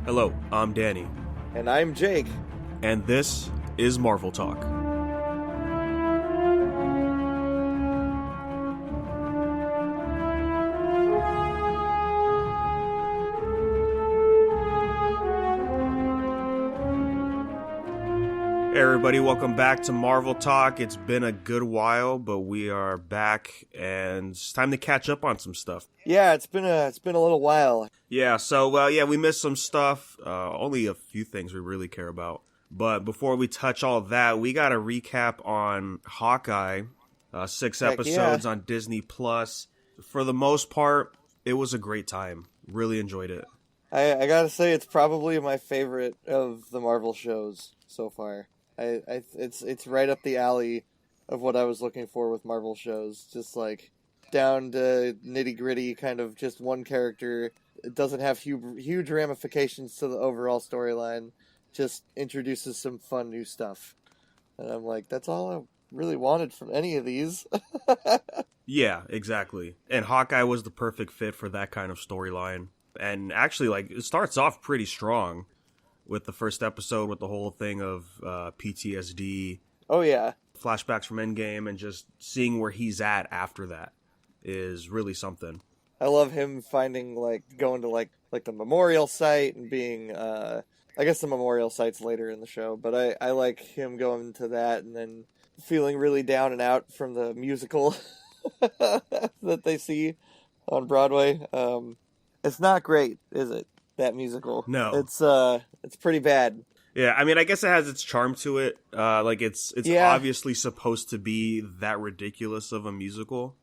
Hello, I'm Danny, And I'm Jake. and this is Marvel Talk. Hey everybody, welcome back to Marvel Talk. It's been a good while, but we are back, and it's time to catch up on some stuff. Yeah, it's been a little while. Yeah, so we missed some stuff. Only a few things we really care about. But before we touch all that, we got a recap on Hawkeye. 6 Heck episodes yeah. on Disney Plus. For the most part, it was a great time. Really enjoyed it. I gotta say, it's probably my favorite of the Marvel shows so far. It's right up the alley of what I was looking for with Marvel shows. Just like down to nitty gritty, kind of just one character. It doesn't have huge ramifications to the overall storyline. Just introduces some fun new stuff. And I'm like, that's all I really wanted from any of these. Yeah, exactly. And Hawkeye was the perfect fit for that kind of storyline. And actually, it starts off pretty strong with the first episode with the whole thing of PTSD, Oh yeah. flashbacks from Endgame, and just seeing where he's at after that is really something. I love him finding, going to, the memorial site and being, I guess the memorial site's later in the show, but I like him going to that and then feeling really down and out from the musical that they see on Broadway. It's not great, is it, that musical? No. It's pretty bad. Yeah, I mean, I guess it has its charm to it. It's Yeah. obviously supposed to be that ridiculous of a musical.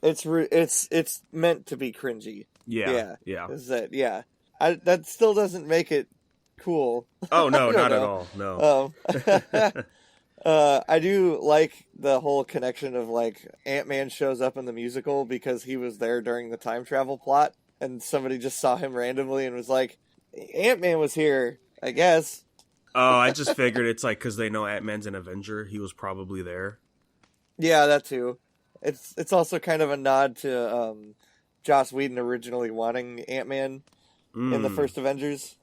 It's meant to be cringy. Yeah. Is that, yeah. That still doesn't make it cool. Oh, no, I don't not at know. all. No. I do like the whole connection of Ant-Man shows up in the musical because he was there during the time travel plot, and somebody just saw him randomly and was like, Ant-Man was here, I guess. Oh, I just figured it's because they know Ant-Man's an Avenger. He was probably there. Yeah, that too. It's also kind of a nod to Joss Whedon originally wanting Ant-Man in the first Avengers.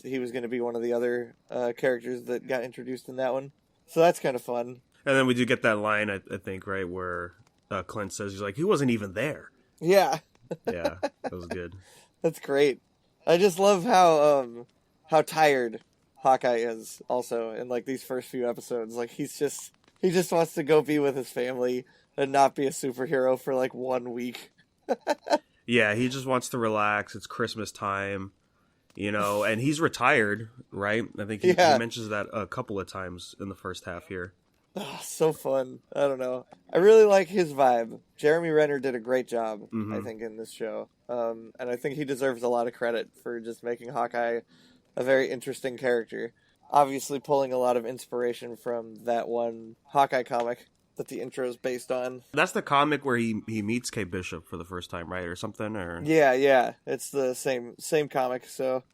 He was going to be one of the other characters that got introduced in that one. So that's kind of fun. And then we do get that line, I think, right, where Clint says, he's like, he wasn't even there. Yeah, Yeah, that was good. that's great. I just love how tired Hawkeye is also in these first few episodes. He just wants to go be with his family and not be a superhero for 1 week. Yeah, he just wants to relax. It's Christmas time, and he's retired, right? I think he mentions that a couple of times in the first half here. Oh, so fun. I don't know. I really like his vibe. Jeremy Renner did a great job, I think, in this show. And I think he deserves a lot of credit for just making Hawkeye a very interesting character. Obviously pulling a lot of inspiration from that one Hawkeye comic that the intro is based on. That's the comic where he meets Kate Bishop for the first time, right? Or something? Or Yeah. It's the same comic, so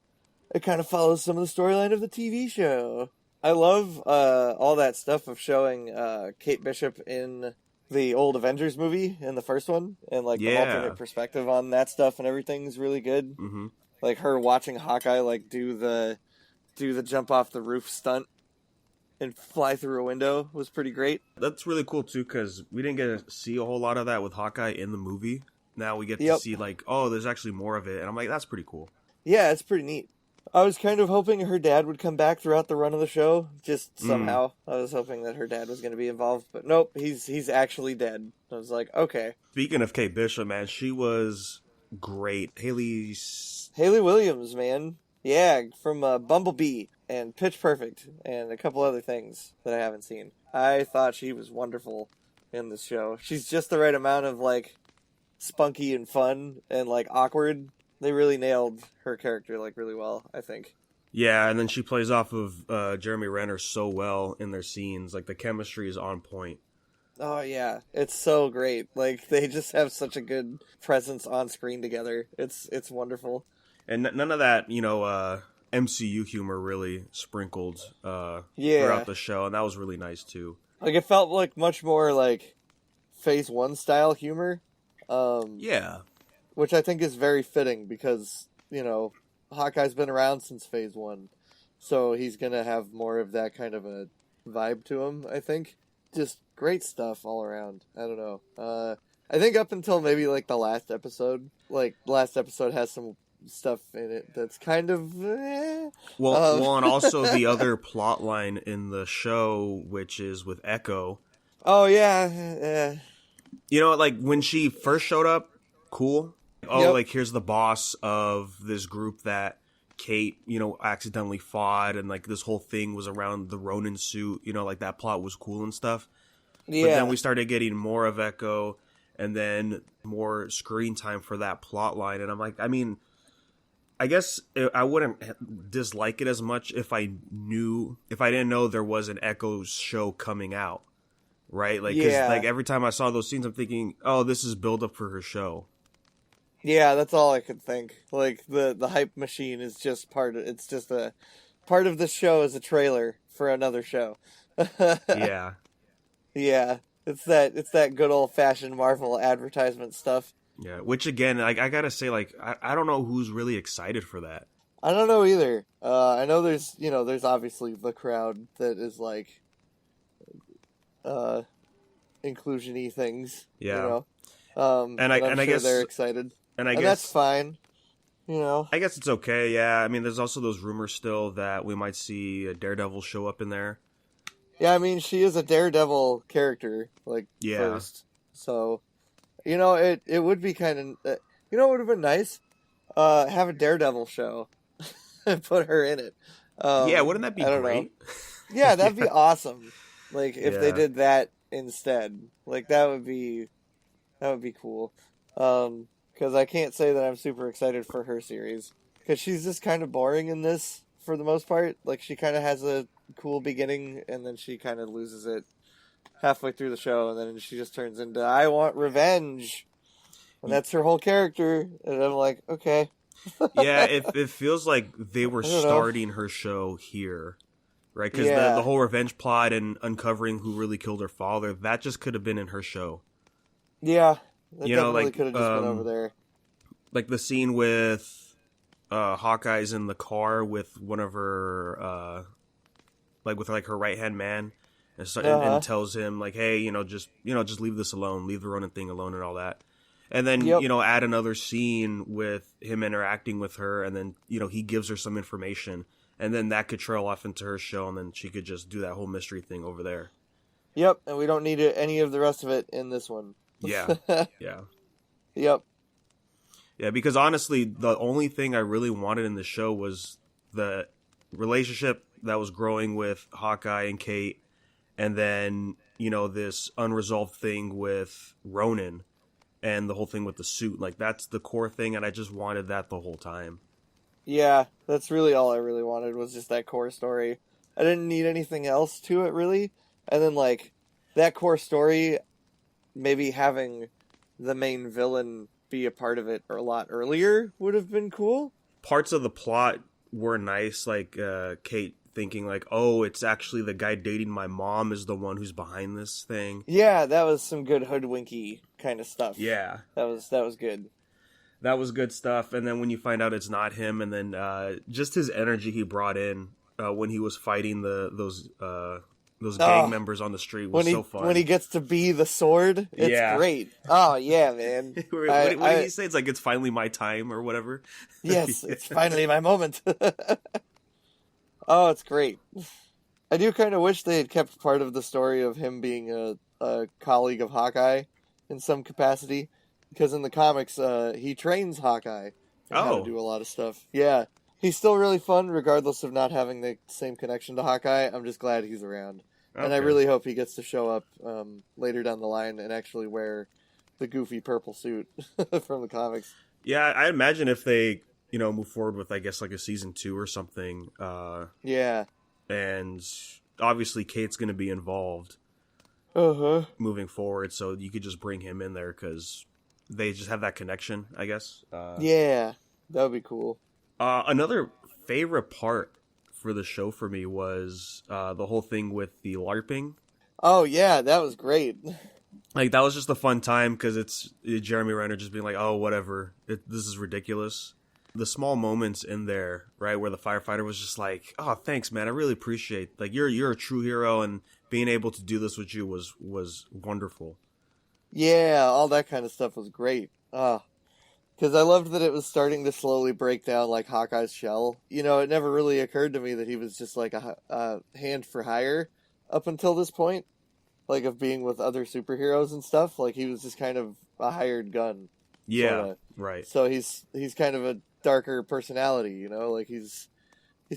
it kind of follows some of the storyline of the TV show. I love all that stuff of showing Kate Bishop in the old Avengers movie in the first one, and the alternate perspective on that stuff and everything is really good. Mm-hmm. Her watching Hawkeye do the jump off the roof stunt and fly through a window was pretty great. That's really cool too, because we didn't get to see a whole lot of that with Hawkeye in the movie. Now we get to see there's actually more of it, and I'm like, that's pretty cool. Yeah, it's pretty neat. I was kind of hoping her dad would come back throughout the run of the show, just somehow. I was hoping that her dad was going to be involved, but nope, he's actually dead. I was like, okay. Speaking of Kate Bishop, man, she was great. Haley Williams, man. Yeah, from Bumblebee and Pitch Perfect and a couple other things that I haven't seen. I thought she was wonderful in this show. She's just the right amount of spunky and fun and awkward. They really nailed her character really well, I think. Yeah, and then she plays off of Jeremy Renner so well in their scenes. The chemistry is on point. Oh yeah, it's so great. They just have such a good presence on screen together. It's wonderful. And none of that, MCU humor really sprinkled throughout the show, and that was really nice too. It felt much more Phase 1 style humor. Yeah. Which I think is very fitting because, Hawkeye's been around since Phase 1, so he's gonna have more of that kind of a vibe to him, I think. Just great stuff all around. I don't know. I think up until maybe like the last episode, has some stuff in it that's kind of Well, and also the other plot line in the show, which is with Echo. Oh yeah. You know, like when she first showed up, cool. Oh, Yep. like here's the boss of this group that Kate, accidentally fought, and like this whole thing was around the Ronin suit. Like that plot was cool and stuff. Yeah. But then we started getting more of Echo, and then more screen time for that plot line. And I'm like, I mean, I guess I wouldn't dislike it as much if I didn't know there was an Echo show coming out, right? Like, 'cause, like every time I saw those scenes, I'm thinking, oh, this is build up for her show. Yeah, that's all I could think. Like the hype machine is just it's just a part of the show as a trailer for another show. Yeah. Yeah. It's that good old fashioned Marvel advertisement stuff. Yeah, which again, I gotta say, like, I don't know who's really excited for that. I don't know either. I know there's obviously the crowd that is like inclusion-y things. Yeah. And I sure guess they're excited. And I And guess that's fine. I guess it's okay. Yeah, I mean, there's also those rumors still that we might see a Daredevil show up in there. Yeah, I mean, she is a Daredevil character, first. So, it would be kind of... it would have been nice? Have a Daredevil show. And put her in it. Yeah, wouldn't that be great? Yeah, that'd be awesome. Like, if they did that instead. Like, that would be cool. Because I can't say that I'm super excited for her series. Because she's just kind of boring in this, for the most part. Like, she kind of has a cool beginning, and then she kind of loses it halfway through the show, and then she just turns into, I want revenge. And that's her whole character. And I'm like, okay. Yeah, it feels like they were starting her show here. Right? Because the whole revenge plot and uncovering who really killed her father, that just could have been in her show. Yeah. That could have just been over there. Like the scene with Hawkeye's in the car with one of her, with her right hand man, and tells him like, hey, just leave this alone, leave the Ronin thing alone, and all that. And then add another scene with him interacting with her, and then he gives her some information, and then that could trail off into her show, and then she could just do that whole mystery thing over there. Yep, and we don't need any of the rest of it in this one. Yeah. Yeah. Yep. Yeah, because honestly, the only thing I really wanted in the show was the relationship that was growing with Hawkeye and Kate, and then, this unresolved thing with Ronin, and the whole thing with the suit. Like, that's the core thing, and I just wanted that the whole time. Yeah, that's really all I really wanted, was just that core story. I didn't need anything else to it, really. And then, that core story, maybe having the main villain be a part of it a lot earlier would have been cool. Parts of the plot were nice, like Kate thinking like, oh, it's actually the guy dating my mom is the one who's behind this thing. Yeah, that was some good hoodwinky kind of stuff. Yeah. That was good. That was good stuff. And then when you find out it's not him, and then just his energy he brought in when he was fighting those gang members on the street was so fun. When he gets to be the sword, it's great. Oh, yeah, man. What did he say? It's like, it's finally my time, or whatever. Yes, it's finally my moment. Oh, it's great. I do kind of wish they had kept part of the story of him being a colleague of Hawkeye in some capacity. Because in the comics, he trains Hawkeye how to do a lot of stuff. Yeah. He's still really fun, regardless of not having the same connection to Hawkeye. I'm just glad he's around. Okay. And I really hope he gets to show up later down the line and actually wear the goofy purple suit from the comics. Yeah, I imagine if they, move forward with, I guess, like a season 2 or something. Yeah. And obviously Kate's going to be involved moving forward, so you could just bring him in there because they just have that connection, I guess. Yeah, that would be cool. Another favorite part for the show for me was the whole thing with the LARPing. Oh, yeah, that was great. Like, that was just a fun time because it's Jeremy Renner just being like, oh, whatever, this is ridiculous. the small moments in there, right, where the firefighter was just like, "Oh, thanks, man. I really appreciate. Like, you're a true hero, and being able to do this with you was wonderful." Yeah, all that kind of stuff was great. Because I loved that it was starting to slowly break down like Hawkeye's shell. You know, it never really occurred to me that he was just like a hand for hire up until this point, like of being with other superheroes and stuff. Like he was just kind of a hired gun. Yeah, Sorta. right. So he's kind of a darker personality, you know, like he's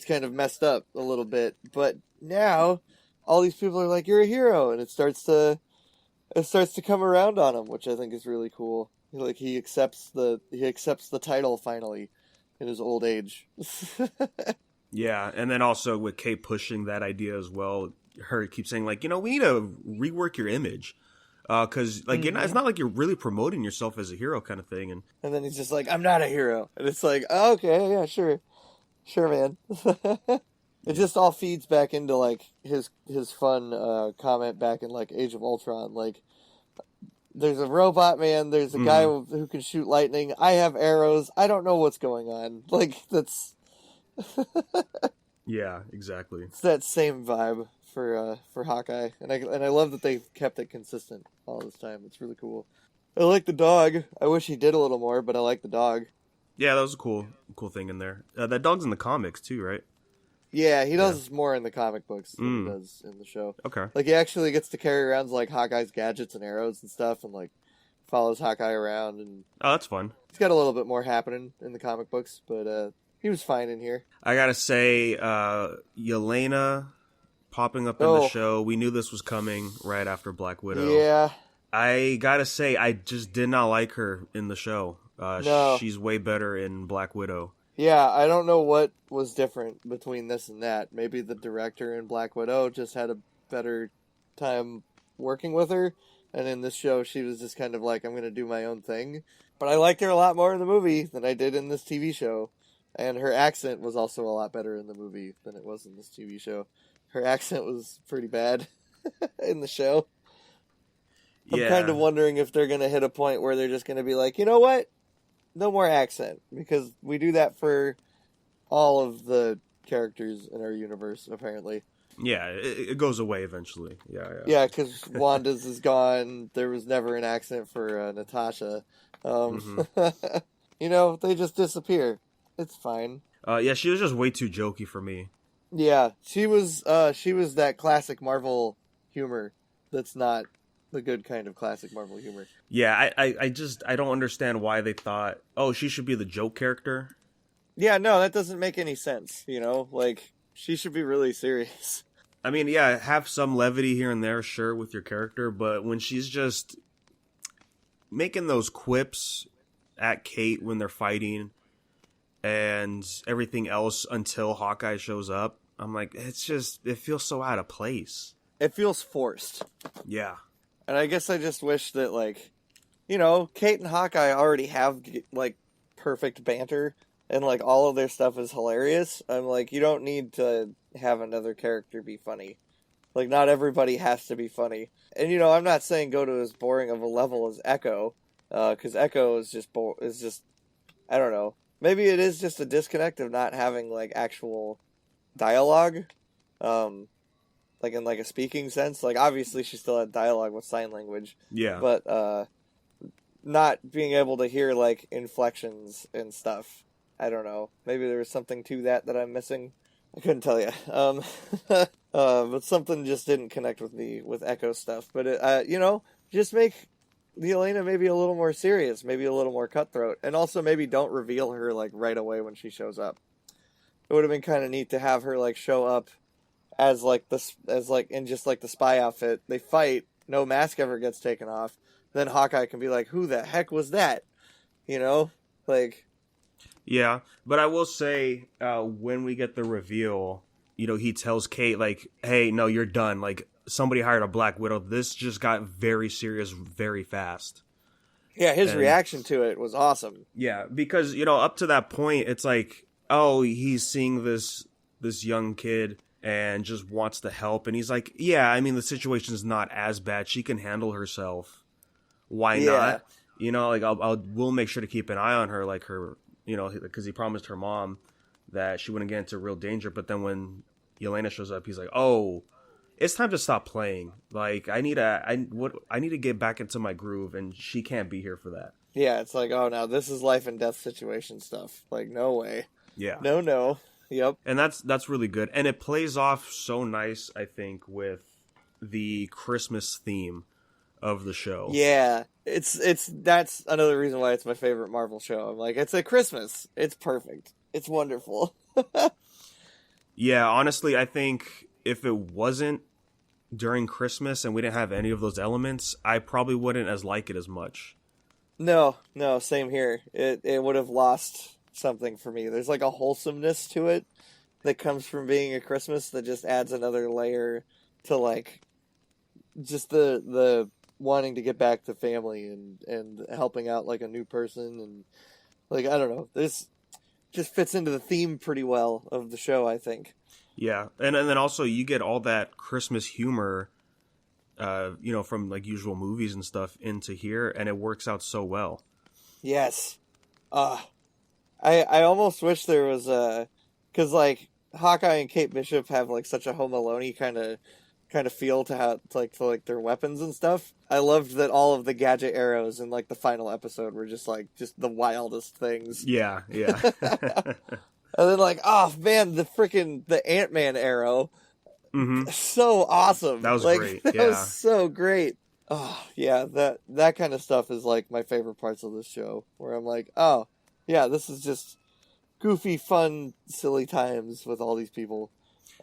kind of messed up a little bit. But now all these people are like, "You're a hero," and it starts to come around on him, which I think is really cool. Like he accepts the title finally in his old age. Yeah, and then also with Kate pushing that idea as well, her keeps saying like, we need to rework your image, because like it's not like you're really promoting yourself as a hero kind of thing. And then he's just like, "I'm not a hero," and it's like, oh, okay, yeah, sure, man. It just all feeds back into like his fun comment back in like Age of Ultron, like. There's a robot man. There's a guy who can shoot lightning. I have arrows. I don't know what's going on. Like that's. Yeah, exactly. It's that same vibe for Hawkeye, and I love that they kept it consistent all this time. It's really cool. I like the dog. I wish he did a little more, but I like the dog. Yeah, that was a cool thing in there. That dog's in the comics too, right? Yeah, he does more in the comic books than he does in the show. Okay. Like, he actually gets to carry around, like, Hawkeye's gadgets and arrows and stuff, and, like, follows Hawkeye around, and... Oh, that's fun. He's got a little bit more happening in the comic books, but, he was fine in here. I gotta say, Yelena popping up in the show, we knew this was coming right after Black Widow. Yeah. I gotta say, I just did not like her in the show. No. She's way better in Black Widow. Yeah, I don't know what was different between this and that. Maybe the director in Black Widow just had a better time working with her, and in this show she was just kind of like, I'm going to do my own thing. But I liked her a lot more in the movie than I did in this TV show, and her accent was also a lot better in the movie than it was in this TV show. Her accent was pretty bad in the show. I'm kind of wondering if they're going to hit a point where they're just going to be like, you know what? No more accent, because we do that for all of the characters in our universe, apparently. Yeah, it goes away eventually. Yeah, because Wanda's is gone. There was never an accent for Natasha. You know, they just disappear. It's fine. Yeah, she was just way too jokey for me. Yeah, she was that classic Marvel humor that's not the good kind of classic Marvel humor. Yeah, I don't understand why they thought, oh, she should be the joke character. Yeah, no, that doesn't make any sense, you know? Like, she should be really serious. I mean, yeah, have some levity here and there, sure, with your character, but when she's just making those quips at Kate when they're fighting and everything else until Hawkeye shows up, I'm like, it feels so out of place. It feels forced. Yeah. And I guess I just wish that, like, you know, Kate and Hawkeye already have, like, perfect banter, and, like, all of their stuff is hilarious. I'm like, you don't need to have another character be funny. Like, not everybody has to be funny. And, you know, I'm not saying go to as boring of a level as Echo, because Echo is just, I don't know. Maybe it is just a disconnect of not having, like, actual dialogue. Like in like a speaking sense, like obviously she still had dialogue with sign language. Yeah. But not being able to hear like inflections and stuff. I don't know. Maybe there was something to that I'm missing. I couldn't tell you. But something just didn't connect with me with Echo stuff. But it, you know, just make Yelena maybe a little more serious, maybe a little more cutthroat, and also maybe don't reveal her like right away when she shows up. It would have been kind of neat to have her like show up as in just like the spy outfit. They fight, no mask ever gets taken off. Then Hawkeye can be like, who the heck was that? You know? Like... Yeah, but I will say, when we get the reveal, you know, he tells Kate, like, hey, no, you're done. Like, somebody hired a Black Widow. This just got very serious very fast. Yeah, his reaction to it was awesome. Yeah, because, you know, up to that point, it's like, oh, he's seeing this young kid and just wants to help. And he's like, yeah, I mean, the situation's not as bad. She can handle herself. Why not? You know, like, we'll make sure to keep an eye on her, like her because he promised her mom that she wouldn't get into real danger. But then when Yelena shows up, he's like, "Oh, it's time to stop playing. Like, I need to get back into my groove, and she can't be here for that." Yeah, it's like, oh, now this is life and death situation stuff. Like, no way. Yeah. No. Yep. And that's really good. And it plays off so nice, I think, with the Christmas theme of the show. Yeah. That's another reason why it's my favorite Marvel show. I'm like, it's at Christmas. It's perfect. It's wonderful. Yeah, honestly, I think if it wasn't during Christmas and we didn't have any of those elements, I probably wouldn't like it as much. No, same here. It would have lost something for me. There's like a wholesomeness to it that comes from being a Christmas that just adds another layer to like just the wanting to get back to family and helping out like a new person, and like, I don't know, this just fits into the theme pretty well of the show, I think. Yeah, and then also you get all that Christmas humor from like usual movies and stuff into here, and it works out so well. Yes. I almost wish there was because like Hawkeye and Kate Bishop have like such a Home Alone-y kind of feel to their weapons and stuff. I loved that all of the gadget arrows in like the final episode were just the wildest things. Yeah. And then like, oh man, the Ant-Man arrow. Mm-hmm. So awesome. That was great. That was so great. Oh yeah, that kind of stuff is like my favorite parts of this show, where I'm like, oh yeah, this is just goofy, fun, silly times with all these people.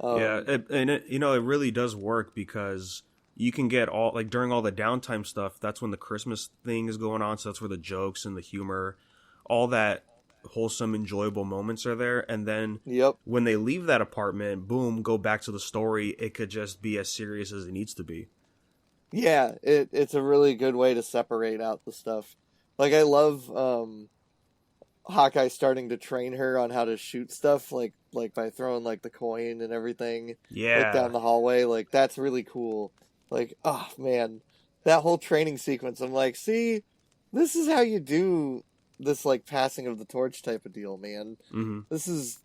It really does work, because you can get all, like, during all the downtime stuff, that's when the Christmas thing is going on, so that's where the jokes and the humor, all that wholesome, enjoyable moments are there, and then when they leave that apartment, boom, go back to the story, it could just be as serious as it needs to be. Yeah, it's a really good way to separate out the stuff. Like, I love Hawkeye starting to train her on how to shoot stuff, like by throwing like the coin and everything, like, down the hallway. Like, that's really cool. Like, oh man, that whole training sequence. I'm like, see, this is how you do this, like, passing of the torch type of deal, man. Mm-hmm. It's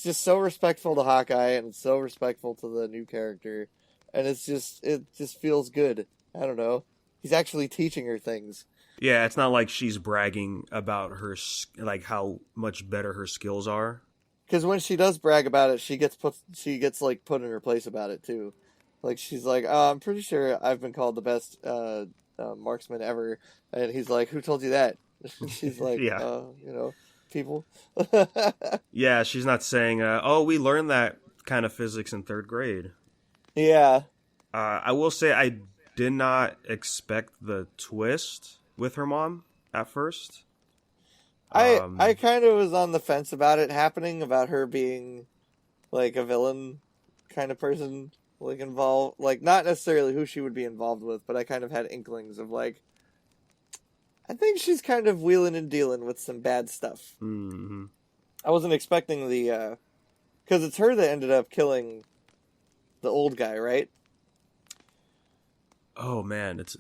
just so respectful to Hawkeye, and it's so respectful to the new character, and it just feels good. I don't know. He's actually teaching her things. Yeah, it's not like she's bragging about her, like, how much better her skills are. Because when she does brag about it, she gets put in her place about it too. Like, she's like, oh, I'm pretty sure I've been called the best marksman ever, and he's like, who told you that? She's like, people. Yeah, she's not saying, oh, we learned that kind of physics in 3rd grade. Yeah. I will say I did not expect the twist with her mom at first. I kind of was on the fence about it happening, about her being like a villain kind of person, like involved, like not necessarily who she would be involved with, but I kind of had inklings of like, I think she's kind of wheeling and dealing with some bad stuff. Mm-hmm. I wasn't expecting because it's her that ended up killing the old guy, right? Oh man, it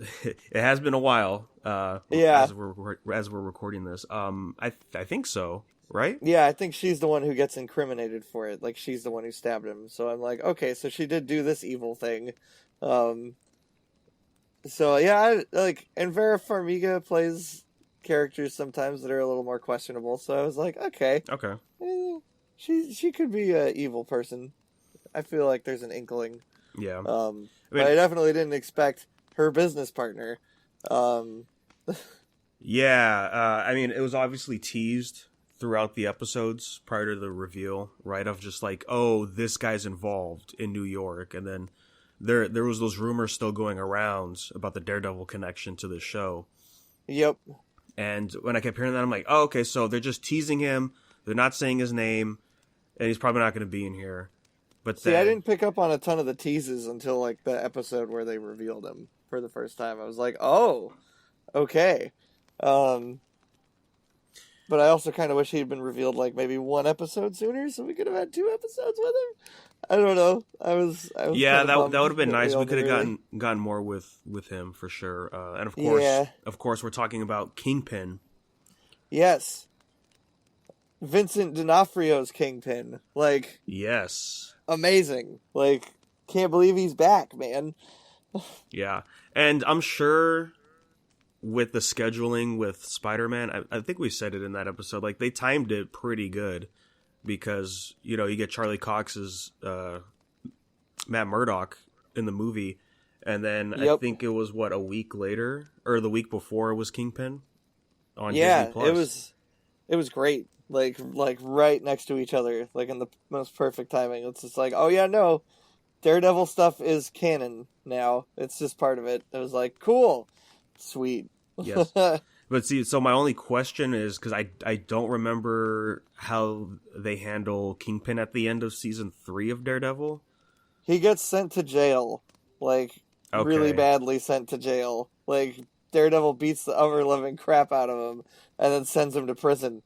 has been a while. Yeah, as we're recording this, I think so, right? Yeah, I think she's the one who gets incriminated for it. Like, she's the one who stabbed him. So I'm like, okay, so she did do this evil thing. So yeah, and Vera Farmiga plays characters sometimes that are a little more questionable. So I was like, okay, she could be an evil person. I feel like there's an inkling. Yeah. But I definitely didn't expect her business partner. Yeah, it was obviously teased throughout the episodes prior to the reveal, right? Of just like, oh, this guy's involved in New York, and then there was those rumors still going around about the Daredevil connection to the show. Yep. And when I kept hearing that, I'm like, oh, okay, so they're just teasing him. They're not saying his name, and he's probably not going to be in here. But see, I didn't pick up on a ton of the teases until like the episode where they revealed him for the first time. I was like, oh, okay. But I also kind of wish he'd been revealed like maybe one episode sooner, so we could have had 2 episodes with him. I don't know. I was yeah, that would have been nice. We could have gotten more with him for sure. And of course, we're talking about Kingpin. Yes. Vincent D'Onofrio's Kingpin. Like, Yes. amazing. Like, can't believe he's back, man. Yeah. And I'm sure with the scheduling with Spider-Man, I think we said it in that episode, like they timed it pretty good because, you know, you get Charlie Cox's Matt Murdock in the movie, and then I Yep. think it was a week later or the week before it was Kingpin on Yeah, Disney Plus. it was great. Like right next to each other, like in the most perfect timing. It's just like, oh yeah, no, Daredevil stuff is canon now. It's just part of it. It was like, cool, sweet. Yes. But see, so my only question is, because I don't remember how they handle Kingpin at the end of season 3 of Daredevil. He gets sent to jail, like really Okay. badly sent to jail. Like Daredevil beats the ever living crap out of him and then sends him to prison.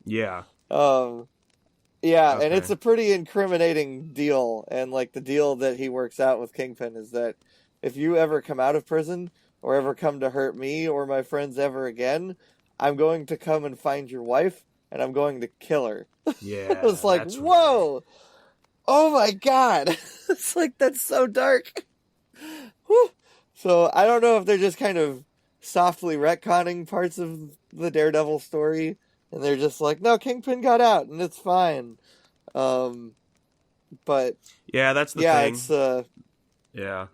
Yeah. Yeah, and Okay. it's a pretty incriminating deal. And like the deal that he works out with Kingpin is that if you ever come out of prison or ever come to hurt me or my friends ever again, I'm going to come and find your wife and I'm going to kill her. Yeah. I was like, that's whoa, right. oh my god. It's like, that's so dark. Whew. So I don't know if they're just kind of softly retconning parts of the Daredevil story, and they're just like, no, Kingpin got out, and it's fine. But Yeah, that's the yeah, thing. it's Yeah.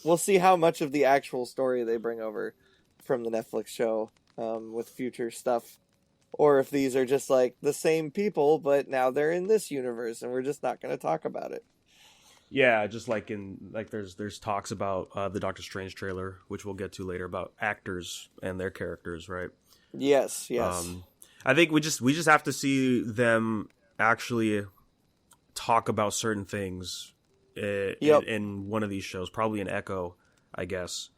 we'll see how much of the actual story they bring over from the Netflix show with future stuff, or if these are just like the same people, but now they're in this universe, and we're just not going to talk about it. Yeah, just like there's talks about the Doctor Strange trailer, which we'll get to later, about actors and their characters, right? Yes. I think we just have to see them actually talk about certain things in one of these shows, probably in Echo, I guess.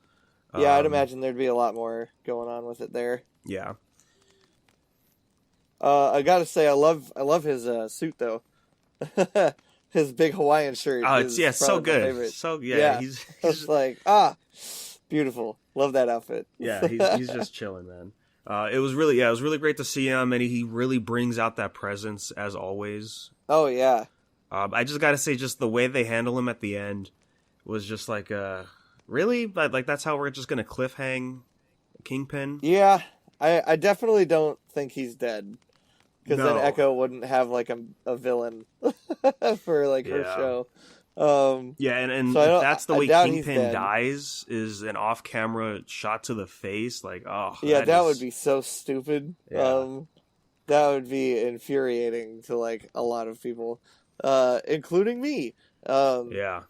Yeah, I'd imagine there'd be a lot more going on with it there. Yeah. I gotta say, I love his suit though. His big Hawaiian shirt. Oh, is it's so probably my good. favorite. So Yeah. he's It's like beautiful. Love that outfit. yeah, he's just chilling, man. It was really great to see him, and he really brings out that presence as always. Oh yeah. I just gotta say, just the way they handle him at the end was just like, really? Like that's how we're just gonna cliffhang Kingpin? Yeah. I definitely don't think he's dead. Because No. then Echo wouldn't have like a villain for like her Yeah. show. Yeah, and So if that's the I way doubt he's Kingpin dead. dies, is an off-camera shot to the face, like, oh, Yeah, that is- would be so stupid. Yeah. That would be infuriating to like a lot of people, including me. yeah,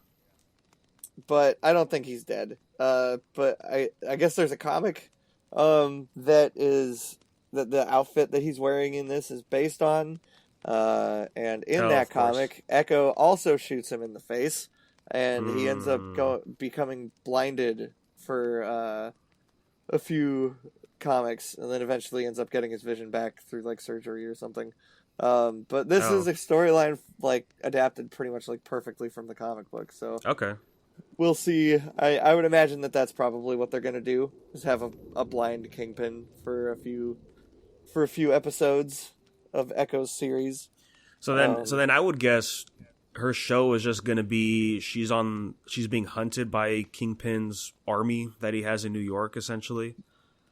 But I don't think he's dead. But I guess there's a comic that is that the outfit that he's wearing in this is based on. And in Oh, that of course. comic, Echo also shoots him in the face, and he ends up Mm. becoming blinded for a few comics, and then eventually ends up getting his vision back through like surgery or something. But this Oh. is a storyline like adapted pretty much like perfectly from the comic book, so okay. we'll see. I would imagine that that's probably what they're gonna do, is have a blind Kingpin for a few episodes of Echo's series. So then I would guess her show is just gonna be she's being hunted by Kingpin's army that he has in New York, essentially.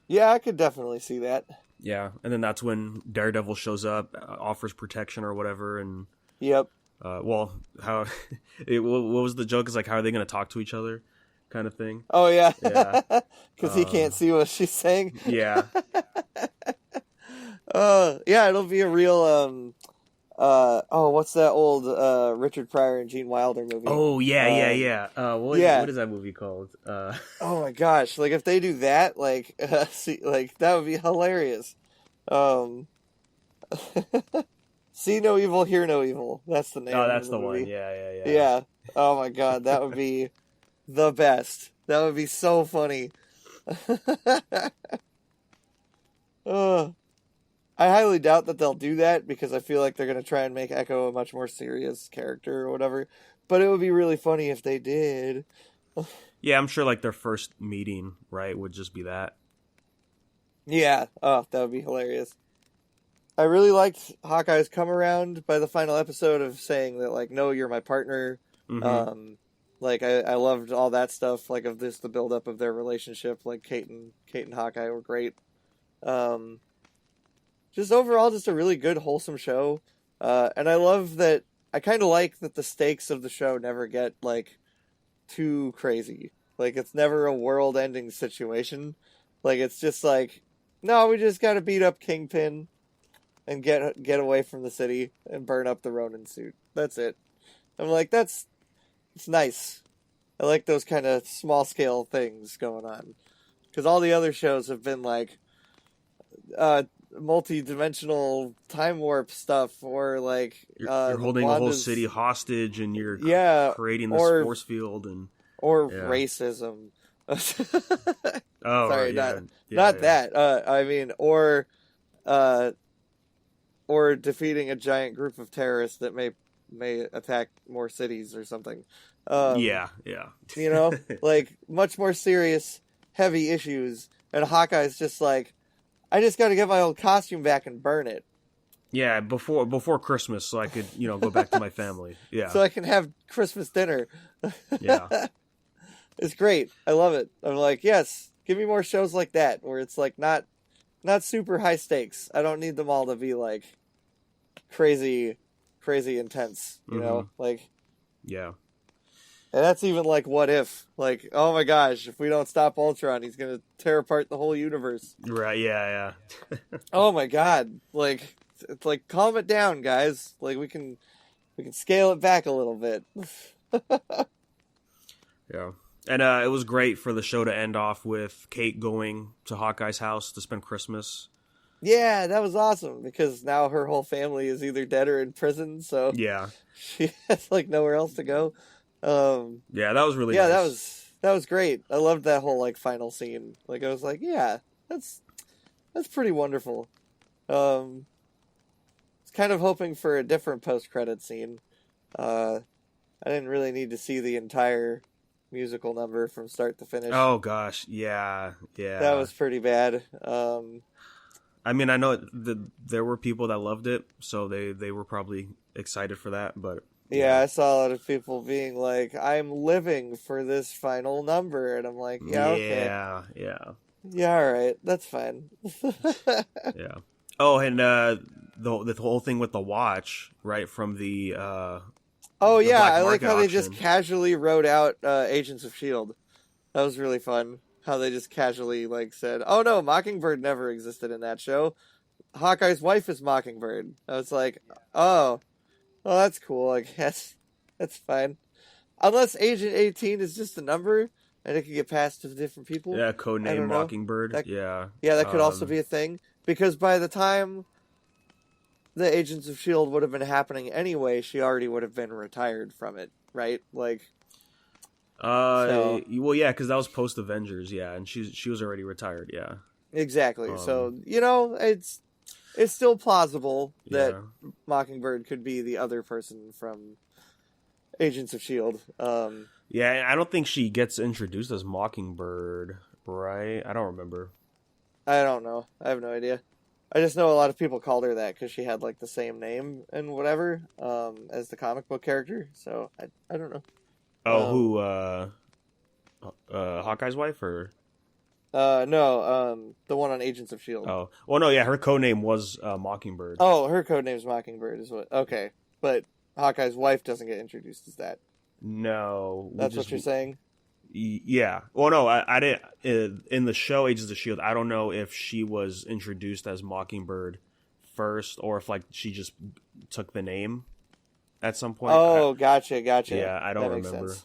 Yeah, I could definitely see that. Yeah, and then that's when Daredevil shows up, offers protection or whatever, and Yep. what was the joke? Is like, how are they going to talk to each other, kind of thing. Oh yeah. Yeah. Because he can't see what she's saying. Yeah, Yeah, it'll be a real what's that old Richard Pryor and Gene Wilder movie? Oh yeah. What is that movie called? Oh my gosh! Like if they do that, like that would be hilarious. See no evil, hear no evil. That's the name. Oh, of that's the movie. one. Yeah. Yeah. Oh my god, that would be the best. That would be so funny. I highly doubt that they'll do that because I feel like they're going to try and make Echo a much more serious character or whatever. But it would be really funny if they did. Yeah, I'm sure like their first meeting, right, would just be that. Yeah. Oh, that would be hilarious. I really liked Hawkeye's come around by the final episode of saying that, like, no, you're my partner. Mm-hmm. Like, I loved all that stuff, like, of this, the build-up of their relationship. Like, Kate and Hawkeye were great. Just overall, just a really good, wholesome show. And I love that, I kind of like that the stakes of the show never get, like, too crazy. Like, it's never a world-ending situation. Like, it's just like, no, we just gotta beat up Kingpin and get away from the city and burn up the Ronin suit. That's it. I'm like, it's nice. I like those kind of small scale things going on, because all the other shows have been like multi-dimensional time warp stuff, or like You're holding a whole city hostage, and you're creating this force field, or racism. Oh, sorry, right, not that. I mean, or defeating a giant group of terrorists that may attack more cities or something. Yeah. You know, like, much more serious, heavy issues. And Hawkeye's just like, I just got to get my old costume back and burn it. Yeah, before Christmas, so I could, go back to my family. Yeah. So I can have Christmas dinner. Yeah. It's great. I love it. I'm like, yes, give me more shows like that, where it's like not super high stakes. I don't need them all to be like crazy intense, you know? Like, yeah. And that's even like, what if? Like, oh my gosh, if we don't stop Ultron, he's gonna tear apart the whole universe. Right, yeah. Oh my god. Like, it's like, calm it down, guys. Like, we can scale it back a little bit. Yeah. And it was great for the show to end off with Kate going to Hawkeye's house to spend Christmas. Yeah, that was awesome, because now her whole family is either dead or in prison, so yeah, she has like nowhere else to go. Yeah, that was really nice. that was great. I loved that whole like final scene. Like, I was like, yeah, that's pretty wonderful. I was kind of hoping for a different post-credit scene. I didn't really need to see the entire musical number from start to finish. Oh gosh, yeah. That was pretty bad. I mean, I know there were people that loved it, so they were probably excited for that, but... Yeah, I saw a lot of people being like, I'm living for this final number, and I'm like, yeah, okay. Yeah, alright, that's fine. Yeah. Oh, and the whole thing with the watch, right, from the... oh, yeah, I like market how they auction. just casually wrote out Agents of S.H.I.E.L.D. That was really fun. How they just casually, like, said, oh no, Mockingbird never existed in that show. Hawkeye's wife is Mockingbird. I was like, oh, well, that's cool, I guess. That's fine. Unless Agent 18 is just a number, and it can get passed to different people. Yeah, codename Mockingbird. Yeah, that could also be a thing. Because by the time the Agents of S.H.I.E.L.D. would have been happening anyway, she already would have been retired from it, right? Like... well, yeah, because that was post Avengers, yeah, and she was already retired, yeah. Exactly. So, it's still plausible that Mockingbird could be the other person from Agents of S.H.I.E.L.D. Yeah, I don't think she gets introduced as Mockingbird, right? I don't remember. I don't know. I have no idea. I just know a lot of people called her that because she had like the same name and whatever as the comic book character. So I don't know. Oh, Hawkeye's wife, or? No, the one on Agents of S.H.I.E.L.D. Oh, well, no, yeah, her codename was Mockingbird. Oh, her codename's Mockingbird is what? Okay, but Hawkeye's wife doesn't get introduced as that. No, that's what you're saying. Yeah. Well, no, I didn't. In the show Agents of S.H.I.E.L.D., I don't know if she was introduced as Mockingbird first, or if like she just took the name at some point. Oh, gotcha. Yeah, I don't remember. Sense.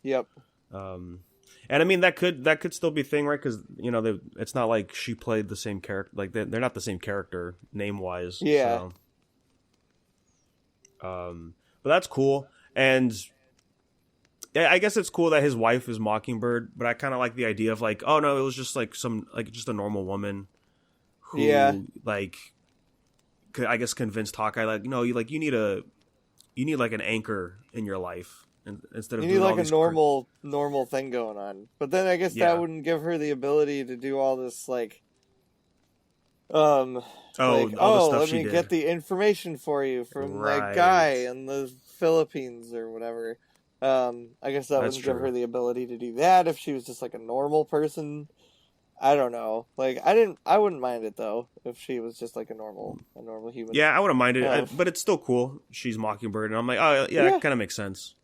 Yep. And I mean that could still be a thing, right? Because it's not like she played the same character. Like they're not the same character name wise. Yeah. So, but that's cool, and yeah, I guess it's cool that his wife is Mockingbird. But I kind of like the idea of like, oh no, it was just like just a normal woman who like, I guess convinced Hawkeye like, no, you need like an anchor in your life. Instead of you need like a normal thing going on, but then I guess that wouldn't give her the ability to do all this like Um, Oh, like, all the oh, stuff let she me did. get the information for you from that guy Right. in the Philippines or whatever. I guess that That's wouldn't give her true. the ability to do that if she was just like a normal person. I don't know. Like, I wouldn't mind it though if she was just like a normal human. Yeah, I wouldn't mind it, Uh, but it's still cool. She's Mockingbird, and I'm like, oh yeah, it yeah, kind of makes sense.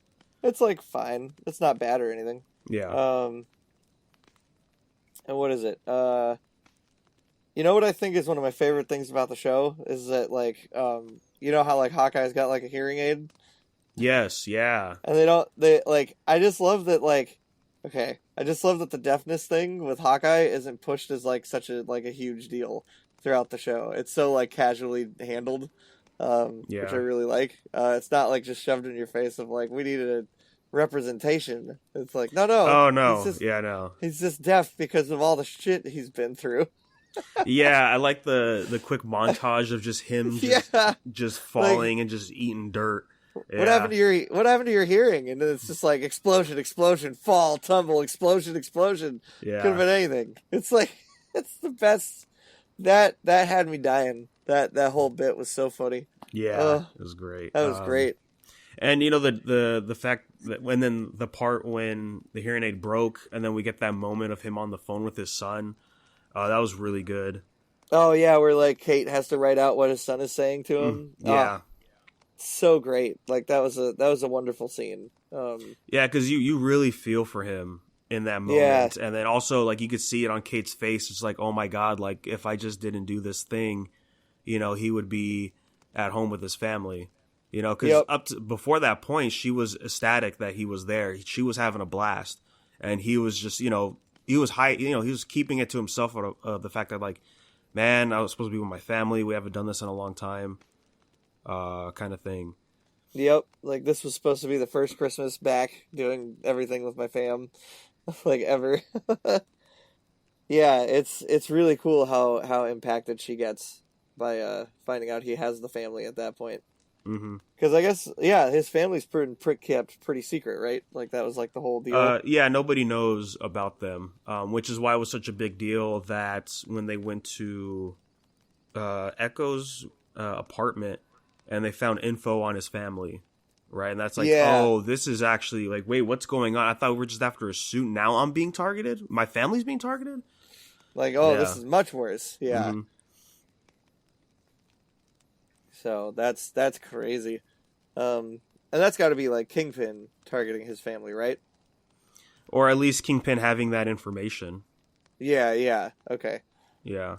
it's like fine. It's not bad or anything. Yeah. Um, and what is it? You know what I think is one of my favorite things about the show is that like you know how like Hawkeye's got like a hearing aid Yes. Yeah. and they like I just love that like okay I just love that the deafness thing with Hawkeye isn't pushed as like such a like a huge deal throughout the show. It's so like casually handled, which I Yeah. really like. It's not like just shoved in your face of like we needed a representation. It's like no, Oh no. Yeah. No. he's just deaf because of all the shit he's been through. Yeah, I like the quick montage of just him Yeah, just like falling and just eating dirt. what happened Yeah. to your hearing? And then it's just like explosion, explosion, fall, tumble, explosion, explosion. Could have Yeah. been anything. It's like it's the best. That had me dying. That whole bit was so funny. Yeah. Oh, It was great. that was great. And you know the fact that when then the part when the hearing aid broke, and then we get that moment of him on the phone with his son. That was really good. Oh yeah, where like Kate has to write out what his son is saying to him. Oh, Yeah. so great. Like that was a wonderful scene. Yeah, because you really feel for him in that Yeah, moment, and then also like you could see it on Kate's face. It's like, oh my god, like if I just didn't do this thing, he would be at home with his family. Because yep. up to, before that point, she was ecstatic that he was there. She was having a blast, and he was just he was high. He was keeping it to himself of the fact that like, man, I was supposed to be with my family. We haven't done this in a long time, kind of thing. Yep, like this was supposed to be the first Christmas back doing everything with my fam, like ever. Yeah, it's really cool how impacted she gets by finding out he has the family at that point. Hmm. Because I guess yeah, his family's kept pretty secret, right? Like that was like the whole deal. Yeah, nobody knows about them, which is why it was such a big deal that when they went to Echo's apartment and they found info on his family, right? And that's like, Yeah, oh, this is actually like, wait, what's going on? I thought we were just after a suit. Now I'm being targeted. My family's being targeted. like oh, this Yeah. is much worse. Yeah, Hmm. so that's crazy. And that's got to be like Kingpin targeting his family, right? Or at least Kingpin having that information. Yeah, yeah, okay. Yeah.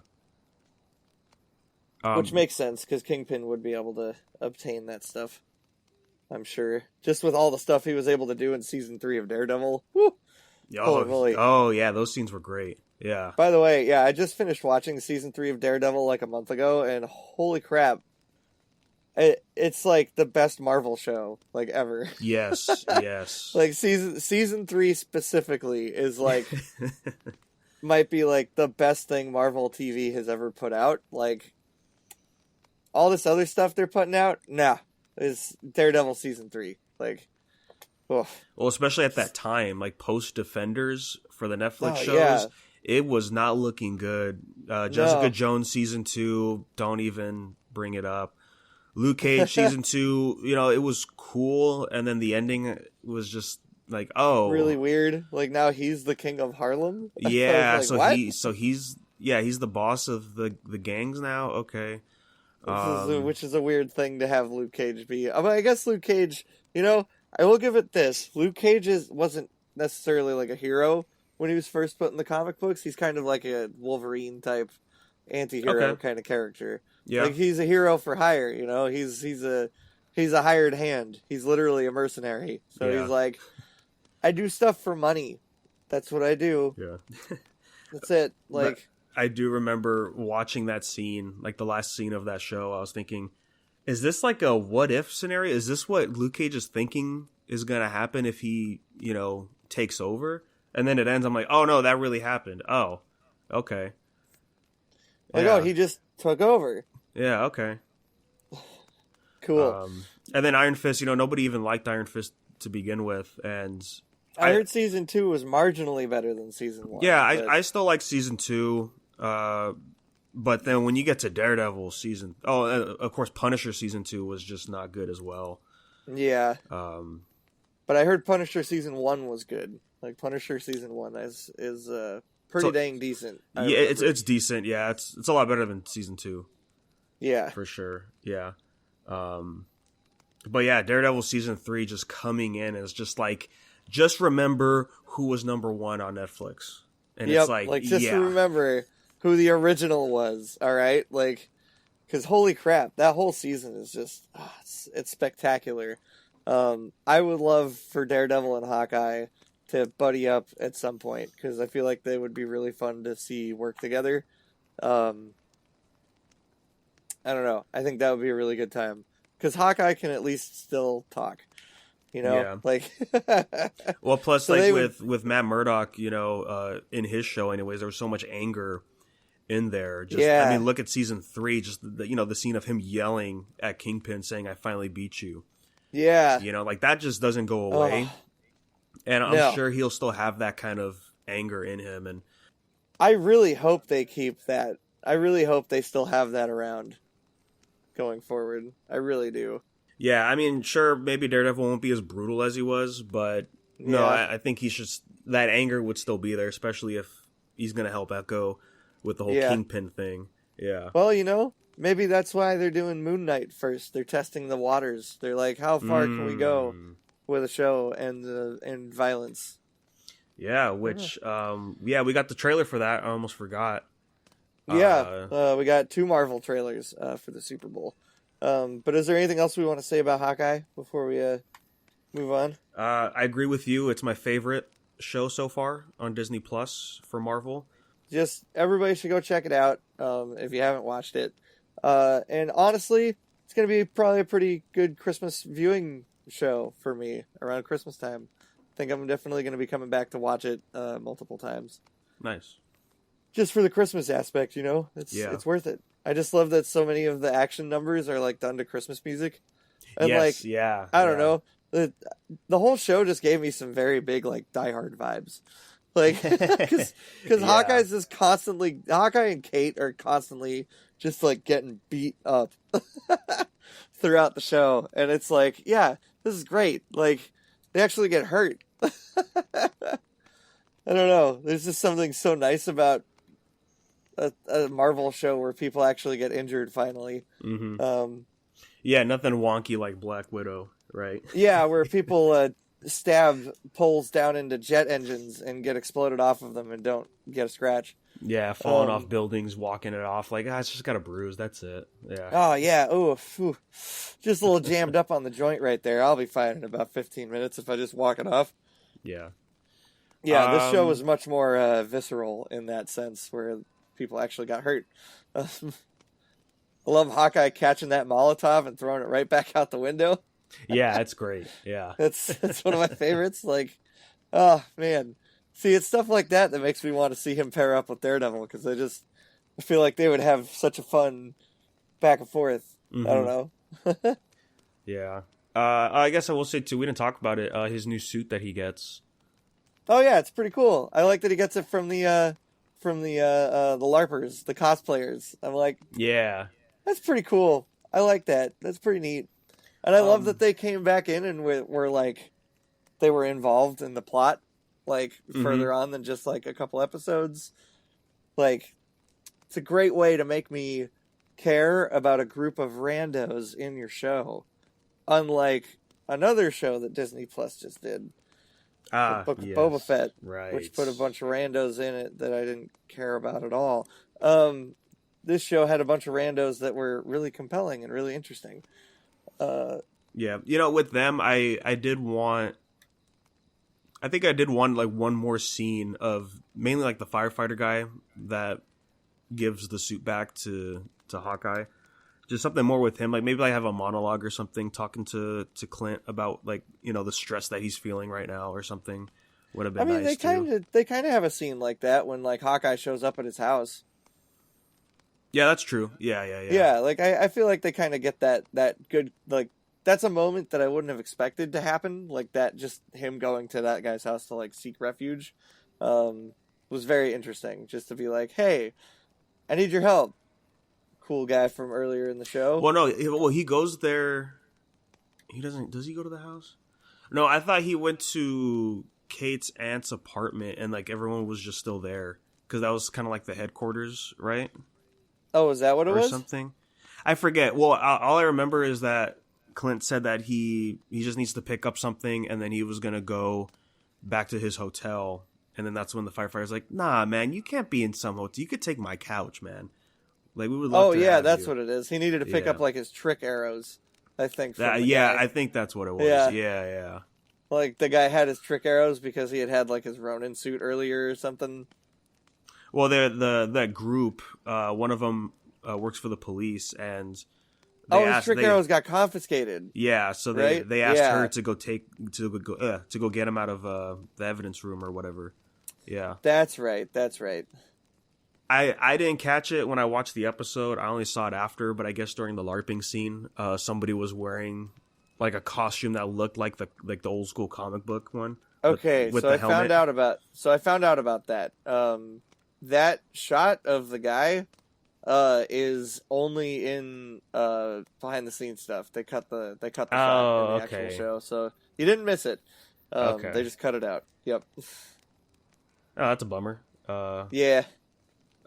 Which makes sense because Kingpin would be able to obtain that stuff. I'm sure. Just with all the stuff he was able to do in season 3 of Daredevil. Woo! Holy moly. Oh yeah, those scenes were great. Yeah. By the way, yeah, I just finished watching season 3 of Daredevil like a month ago, and holy crap. It's like the best Marvel show like ever. Yes. Yes. Like season 3 specifically is like might be like the best thing Marvel TV has ever put out. Like all this other stuff they're putting out, nah, is Daredevil season 3. Like, oh, Well, especially at that time, like post Defenders for the Netflix shows, yeah, it was not looking good. Jessica Jones season 2, don't even bring it up. Luke Cage season 2, it was cool, and then the ending was just like, oh, really weird. Like now he's the king of Harlem. yeah. I was like, what? He's the boss of the gangs now. Okay. Which is a weird thing to have Luke Cage be. I mean, I guess Luke Cage, I will give it this. Luke Cage wasn't necessarily like a hero when he was first put in the comic books. He's kind of like a Wolverine type anti-hero Okay. kind of character. Yeah. Like he's a hero for hire, he's a hired hand. He's literally a mercenary. So Yeah. he's like, I do stuff for money. That's what I do. Yeah. That's it. Like, I do remember watching that scene, like the last scene of that show. I was thinking, is this like a what if scenario? Is this what Luke Cage is thinking is going to happen if he, takes over? And then it ends. I'm like, oh no, that really happened. Oh, okay. oh, he just took over. Yeah, okay. Cool. And then Iron Fist, nobody even liked Iron Fist to begin with. And I heard season 2 was marginally better than season 1. yeah, but I still like season 2. But then when you get to Daredevil season, of course, Punisher season 2 was just not good as well. Yeah. Um, But I heard Punisher season 1 was good. Like Punisher season 1 is pretty dang decent. Yeah, it's decent. Yeah, it's a lot better than season 2. Yeah, for sure. Yeah. But yeah, Daredevil season 3 just coming in is just like, just remember who was number 1 on Netflix, and it's like just remember who the original was. All right, like, because holy crap, that whole season is just it's spectacular. I would love for Daredevil and Hawkeye to buddy up at some point because I feel like they would be really fun to see work together. I don't know. I think that would be a really good time because Hawkeye can at least still talk. Yeah. Like. Well, plus, So like with Matt Murdock, in his show, anyways, there was so much anger in there. Just, Yeah. I mean, look at season 3, just the scene of him yelling at Kingpin, saying, "I finally beat you." Yeah. Like that just doesn't go away, and I'm No. sure he'll still have that kind of anger in him. And I really hope they keep that. I really hope they still have that around going forward. I really do. yeah, I mean, sure, maybe Daredevil won't be as brutal as he was, but no, Yeah. I think he's just, that anger would still be there, especially if he's going to help Echo with the whole Yeah. Kingpin thing. Yeah. Well, maybe that's why they're doing Moon Knight first. They're testing the waters. They're like, how far can we go with a show and violence? Yeah, which, we got the trailer for that. I almost forgot. Yeah, we got 2 Marvel trailers for the Super Bowl. But is there anything else we want to say about Hawkeye before we move on? I agree with you. It's my favorite show so far on Disney Plus for Marvel. Just everybody should go check it out if you haven't watched it. And honestly, it's going to be probably a pretty good Christmas viewing show for me around Christmas time. I think I'm definitely going to be coming back to watch it multiple times. Nice. Just for the Christmas aspect, it's worth it. I just love that so many of the action numbers are like done to Christmas music. And yes, I don't know. The whole show just gave me some very big like Die Hard vibes. Like, because Hawkeye and Kate are constantly just like getting beat up throughout the show. And it's like, yeah, this is great. Like, they actually get hurt. I don't know. There's just something so nice about a Marvel show where people actually get injured finally. Mm-hmm. Yeah, nothing wonky like Black Widow, right? Yeah, where people stab poles down into jet engines and get exploded off of them and don't get a scratch. Yeah, falling off buildings, walking it off. Like, it's just got a bruise. That's it. Yeah. Oh, yeah. Ooh, phew. Just a little jammed up on the joint right there. I'll be fine in about 15 minutes if I just walk it off. Yeah. Yeah, this show was much more visceral in that sense, where people actually got hurt. I love Hawkeye catching that Molotov and throwing it right back out the window. Yeah, it's great. Yeah. That's one of my favorites. Like, oh, man. See, it's stuff like that makes me want to see him pair up with Daredevil, because I feel like they would have such a fun back and forth. Mm-hmm. I don't know. Yeah. I guess I will say, too, we didn't talk about it, his new suit that he gets. Oh, yeah, it's pretty cool. I like that he gets it from the LARPers, the cosplayers. I'm like, yeah, that's pretty cool. I like that. That's pretty neat. And I love that they came back in and were like, they were involved in the plot, like, further on than just, like, a couple episodes. Like, it's a great way to make me care about a group of randos in your show. Unlike another show that Disney Plus just did. The Book of Boba Fett, right, which put a bunch of randos in it that I didn't care about at all. This show had a bunch of randos that were really compelling and really interesting. Yeah, with them, I think I did want like one more scene of mainly like the firefighter guy that gives the suit back to Hawkeye. Just something more with him, like maybe I have a monologue or something talking to Clint about like the stress that he's feeling right now or something. Would have been nice. They kind of have a scene like that when like Hawkeye shows up at his house. Yeah, that's true. Yeah. Yeah, like I feel like they kind of get that good, like that's a moment that I wouldn't have expected to happen. Like that, just him going to that guy's house to like seek refuge, was very interesting. Just to be like, hey, I need your help. cool guy from earlier in the show. Well, no. Well, he goes there. He doesn't. Does he go to the house? No, I thought he went to Kate's aunt's apartment and like everyone was just still there because that was kind of like the headquarters, right? Oh, is that what it Or was? something. I forget. Well, all I remember is that Clint said that he just needs to pick up something and then he was gonna go back to his hotel, and then that's when the firefighter's like, "Nah, man, you can't be in some hotel. You could take my couch, man. Like we would love." Oh to yeah, have that's you." what it is. He needed to pick up like his trick arrows. I think. From the Yeah, guy. I think that's what it was. Yeah. Yeah. Like the guy had his trick arrows because he had like his Ronin suit earlier or something. Well, that group, one of them works for the police, and his trick arrows got confiscated. Yeah, so right? they asked her to go get him out of the evidence room or whatever. Yeah, that's right. I didn't catch it when I watched the episode. I only saw it after, but I guess during the LARPing scene, somebody was wearing like a costume that looked like the old school comic book one. Okay, with so the I helmet. found out about that. That shot of the guy is only in behind the scenes stuff. They cut the shot in the actual show, so you didn't miss it. They just cut it out. Yep. Oh, that's a bummer. Yeah.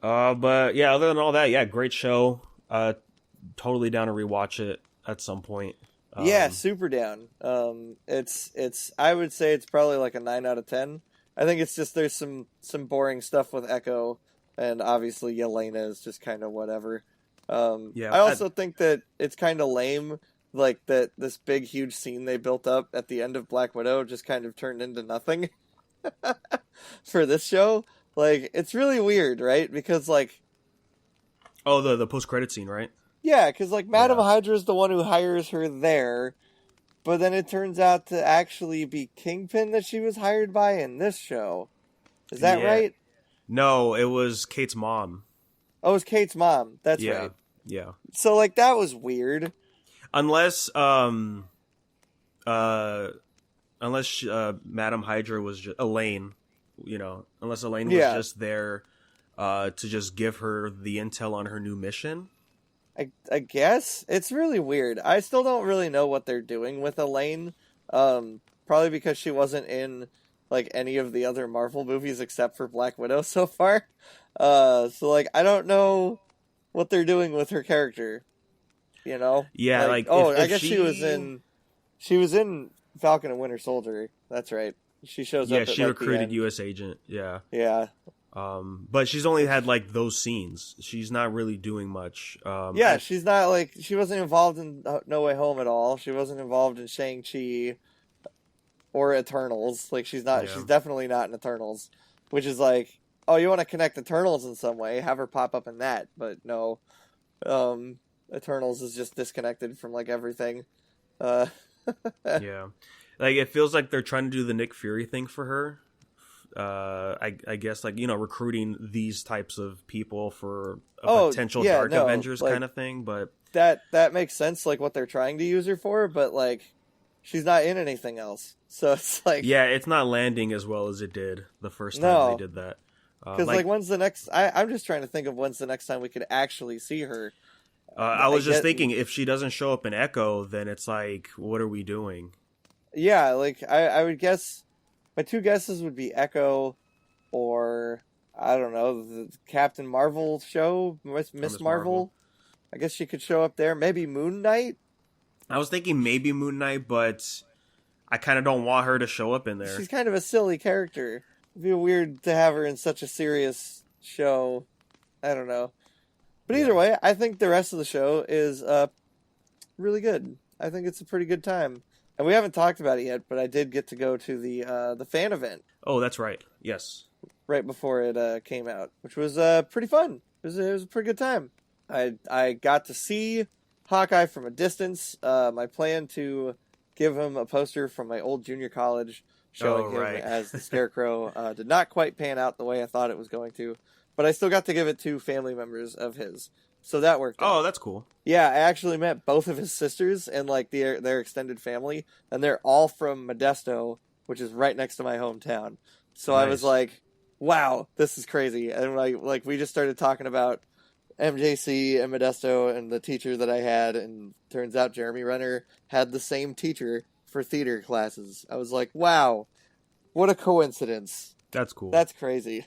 But yeah, other than all that, yeah, great show. Totally down to rewatch it at some point. Yeah, super down. It's I would say it's probably like a 9 out of 10. I think it's just there's some boring stuff with Echo, and obviously Yelena is just kind of whatever. Yeah, I also think that it's kind of lame, like that this big huge scene they built up at the end of Black Widow just kind of turned into nothing for this show. Like, it's really weird, right? Because like, the post credit scene, right? Yeah, because like Madame Hydra is the one who hires her there, but then it turns out to actually be Kingpin that she was hired by in this show. Is that right? No, it was Kate's mom. Oh, it was Kate's mom. That's right. Yeah. So like that was weird. Unless Madame Hydra was just Elaine, unless Elaine was just there to just give her the intel on her new mission. I guess it's really weird. I still don't really know what they're doing with Elaine. Probably because she wasn't in like any of the other Marvel movies except for Black Widow so far. So like I don't know what they're doing with her character. Yeah, like I guess she was in Falcon and Winter Soldier. That's right. She shows up. Yeah, she recruited U.S. agent. Yeah. Yeah. But she's only had like those scenes. She's not really doing much. She's not like she wasn't involved in No Way Home at all. She wasn't involved in Shang-Chi or Eternals. Like she's not. Yeah. She's definitely not in Eternals, which is like, oh, you want to connect Eternals in some way? Have her pop up in that, but no. Eternals is just disconnected from like everything. Yeah, like it feels like they're trying to do the Nick Fury thing for her. I guess like recruiting these types of people for a potential Dark Avengers kind of thing, but that makes sense, like what they're trying to use her for, but like she's not in anything else, so it's like it's not landing as well as it did the first time they did that. Because like when's the next? I'm just trying to think of when's the next time we could actually see her. I was just thinking if she doesn't show up in Echo, then it's like, what are we doing? Yeah, like I would guess. My two guesses would be Echo or, I don't know, the Captain Marvel show, Miss Marvel. I guess she could show up there. Maybe Moon Knight? I was thinking maybe Moon Knight, but I kind of don't want her to show up in there. She's kind of a silly character. It'd be weird to have her in such a serious show. I don't know. But either way, I think the rest of the show is really good. I think it's a pretty good time. And we haven't talked about it yet, but I did get to go to the fan event. Oh, that's right. Yes. Right before it came out, which was pretty fun. It was a pretty good time. I got to see Hawkeye from a distance. My plan to give him a poster from my old junior college showing him as the Scarecrow did not quite pan out the way I thought it was going to. But I still got to give it to family members of his. So that worked out. Oh, that's cool. Yeah, I actually met both of his sisters and like their extended family, and they're all from Modesto, which is right next to my hometown. So nice. I was like, "Wow, this is crazy!" And like we just started talking about MJC and Modesto and the teacher that I had, and turns out Jeremy Renner had the same teacher for theater classes. I was like, wow, what a coincidence. That's cool. That's crazy.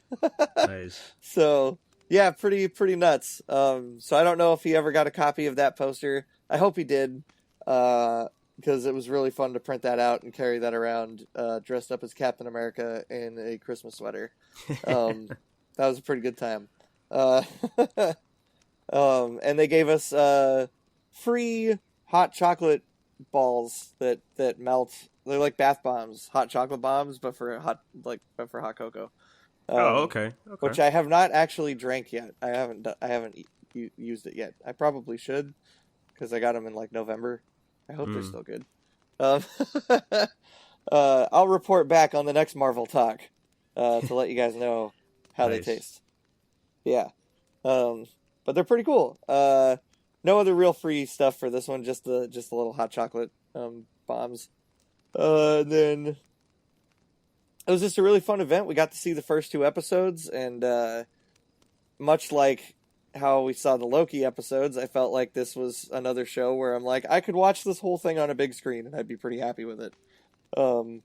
Nice. So, yeah, pretty nuts. So I don't know if he ever got a copy of that poster. I hope he did, because it was really fun to print that out and carry that around, dressed up as Captain America in a Christmas sweater. That was a pretty good time. And they gave us free hot chocolate balls that melt. They're like bath bombs, hot chocolate bombs, but for hot cocoa. Okay. Which I have not actually drank yet. I haven't used it yet. I probably should, because I got them in like November. I hope they're still good. I'll report back on the next Marvel talk to let you guys know how they taste. Yeah. But they're pretty cool. No other real free stuff for this one, just the little hot chocolate bombs. Then it was just a really fun event. We got to see the first 2 episodes, and much like how we saw the Loki episodes, I felt like this was another show where I'm like, I could watch this whole thing on a big screen and I'd be pretty happy with it. I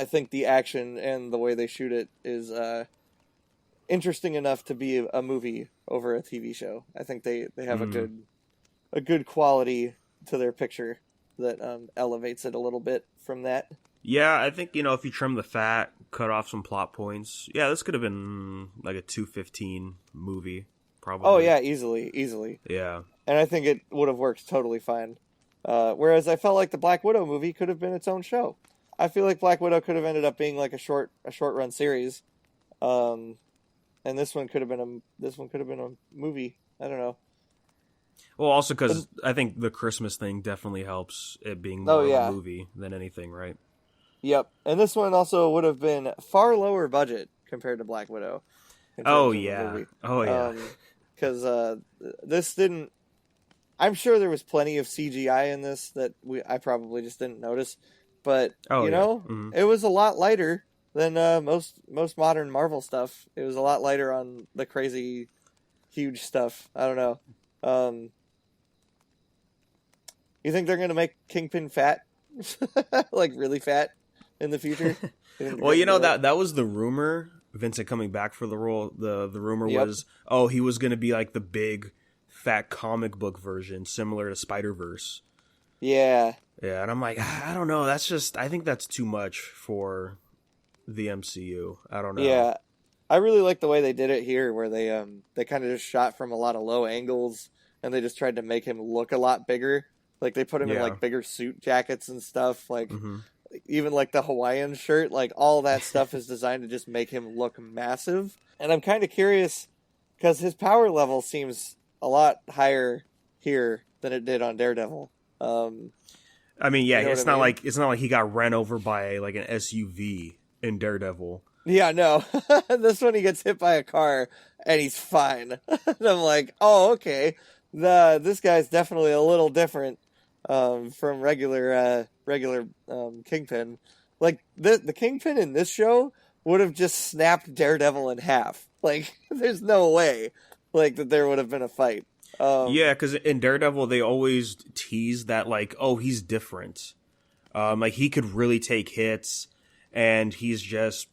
think the action and the way they shoot it is interesting enough to be a movie over a TV show. I think they have a good quality to their picture that elevates it a little bit from that. Yeah, I think, if you trim the fat, cut off some plot points, this could have been like a 2:15 movie, probably. Oh yeah, easily. Yeah. And I think it would have worked totally fine. Whereas I felt like the Black Widow movie could have been its own show. I feel like Black Widow could have ended up being like a short run series. And this one could have been a movie. I don't know. Well, also because I think the Christmas thing definitely helps it being more of a movie than anything, right? Yep. And this one also would have been far lower budget compared to Black Widow. Oh, yeah. Because this didn't... I'm sure there was plenty of CGI in this that I probably just didn't notice. But, it was a lot lighter than most modern Marvel stuff. It was a lot lighter on the crazy, huge stuff. I don't know. You think they're going to make Kingpin fat? Like, really fat in the future? Well, that was the rumor. Vincent coming back for the role. The rumor was, he was going to be like the big, fat comic book version, similar to Spider-Verse. Yeah. Yeah, and I'm like, I don't know. I think that's too much for the MCU. I don't know. Yeah. I really like the way they did it here, where they kind of just shot from a lot of low angles, and they just tried to make him look a lot bigger. Like, they put him in, like, bigger suit jackets and stuff. Like, even, like, the Hawaiian shirt. Like, all that stuff is designed to just make him look massive. And I'm kind of curious, because his power level seems a lot higher here than it did on Daredevil. I mean, yeah, it's not like he got ran over by, like, an SUV in Daredevil. Yeah, no. This one he gets hit by a car, and he's fine. And I'm like, oh, okay. This guy's definitely a little different from regular Kingpin. Like, the Kingpin in this show would have just snapped Daredevil in half. Like, there's no way, like, that there would have been a fight. Yeah, because in Daredevil, they always tease that, like, oh, he's different. Like, he could really take hits, and he's just,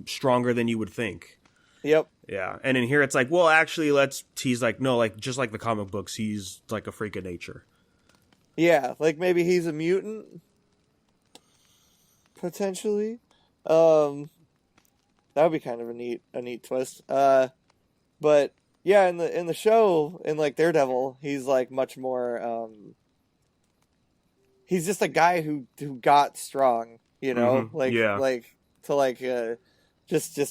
stronger than you would think. Yep. Yeah, and in here, it's like, well, actually, let's tease, like, no, like, just like the comic books, he's, like, a freak of nature. Yeah, like, maybe he's a mutant? Potentially. That would be kind of a neat twist. But... yeah, in the show, in like Daredevil, he's like much more. He's just a guy who got strong, just